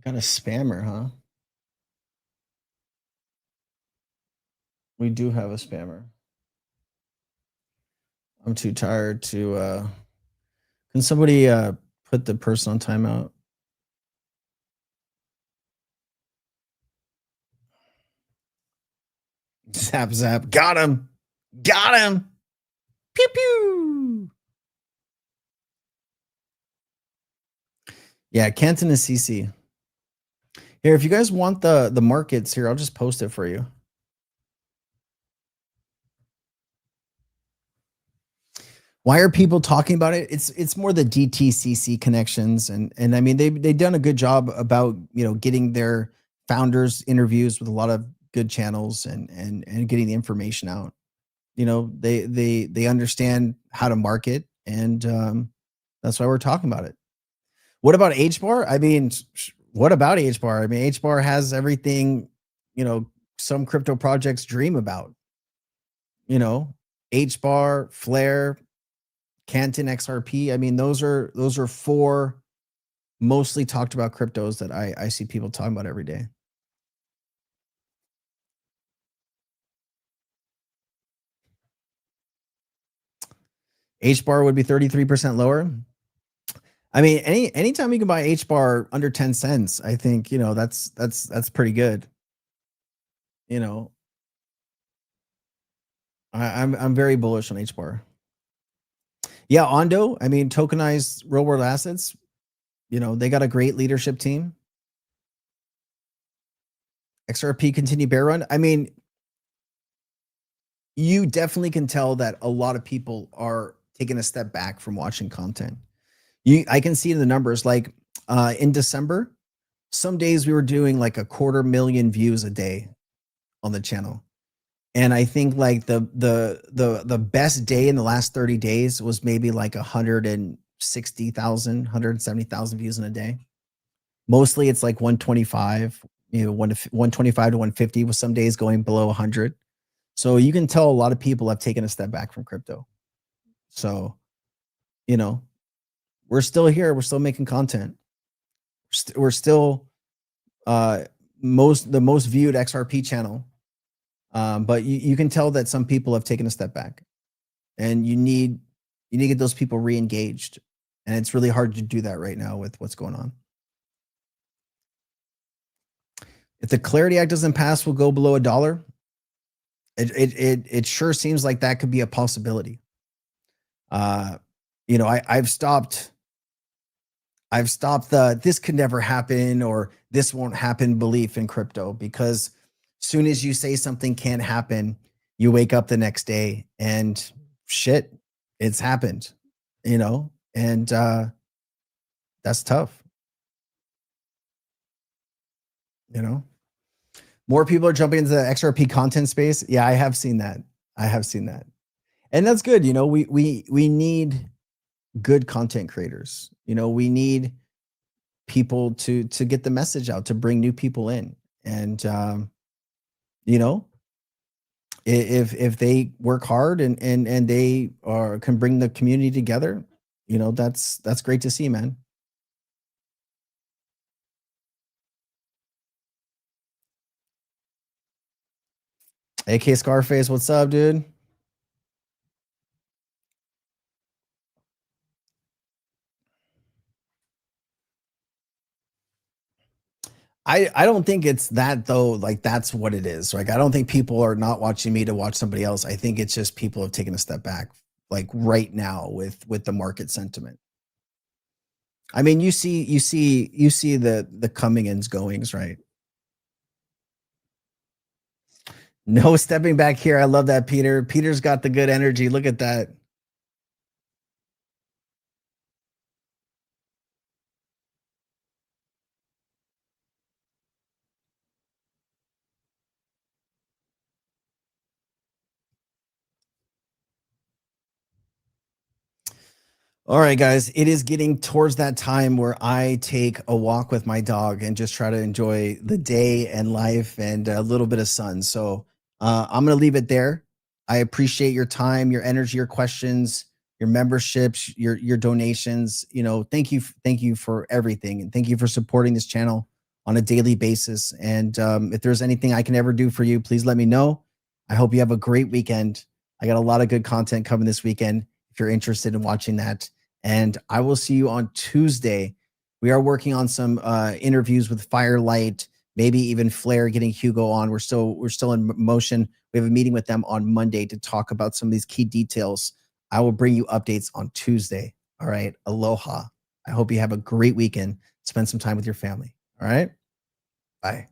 Got a spammer, huh? We do have a spammer. I'm too tired to can somebody put the person on timeout? Zap zap. Got him. Got him. Pew pew. Yeah, Canton is CC. Here, if you guys want the markets here, I'll just post it for you. Why are people talking about it? It's more the DTCC connections, and I mean they've done a good job about getting their founders interviews with a lot of good channels and getting the information out. They understand how to market, and that's why we're talking about it. What about HBAR? I mean, what about HBAR? I mean, HBAR has everything some crypto projects dream about. HBAR, Flare, Canton, XRP. I mean, those are four mostly talked about cryptos that I see people talking about every day. HBAR would be 33% lower. I mean, anytime you can buy HBAR under 10 cents, I think that's pretty good. I'm very bullish on HBAR. Yeah, Ondo, I mean, tokenized real world assets, they got a great leadership team. XRP continue bear run. I mean, you definitely can tell that a lot of people are taking a step back from watching content. I can see in the numbers, like in December, some days we were doing like 250,000 views a day on the channel. And I think like the best day in the last 30 days was maybe like 160,000, 170,000 views in a day. Mostly it's like 125, 125 to 150, with some days going below 100. So you can tell a lot of people have taken a step back from crypto. So, we're still here. We're still making content. We're still the most viewed XRP channel. But you can tell that some people have taken a step back, and you need to get those people re-engaged. And it's really hard to do that right now with what's going on. If the Clarity Act doesn't pass, we'll go below $1. It sure seems like that could be a possibility. I've stopped the this could never happen or this won't happen belief in crypto, because soon as you say something can't happen, you wake up the next day and shit, it's happened, and that's tough. More people are jumping into the XRP content space. Yeah, I have seen that. And that's good. We need good content creators. We need people to get the message out, to bring new people in. And if they work hard and they can bring the community together, that's great to see, man. AK Scarface, what's up, dude? I don't think it's that, though. Like, that's what it is. Like, I don't think people are not watching me to watch somebody else. I think it's just people have taken a step back, like right now with the market sentiment. I mean, you see the coming and goings, right? No stepping back here. I love that, Peter. Peter's got the good energy. Look at that. All right, guys, it is getting towards that time where I take a walk with my dog and just try to enjoy the day and life and a little bit of sun. So I'm going to leave it there. I appreciate your time, your energy, your questions, your memberships, your donations. Thank you for everything. And thank you for supporting this channel on a daily basis. And if there's anything I can ever do for you, please let me know. I hope you have a great weekend. I got a lot of good content coming this weekend if you're interested in watching that. And I will see you on Tuesday. We are working on some interviews with Firelight, maybe even Flair, getting Hugo on. We're still in motion. We have a meeting with them on Monday to talk about some of these key details. I will bring you updates on Tuesday. All right. Aloha. I hope you have a great weekend. Spend some time with your family. All right. Bye.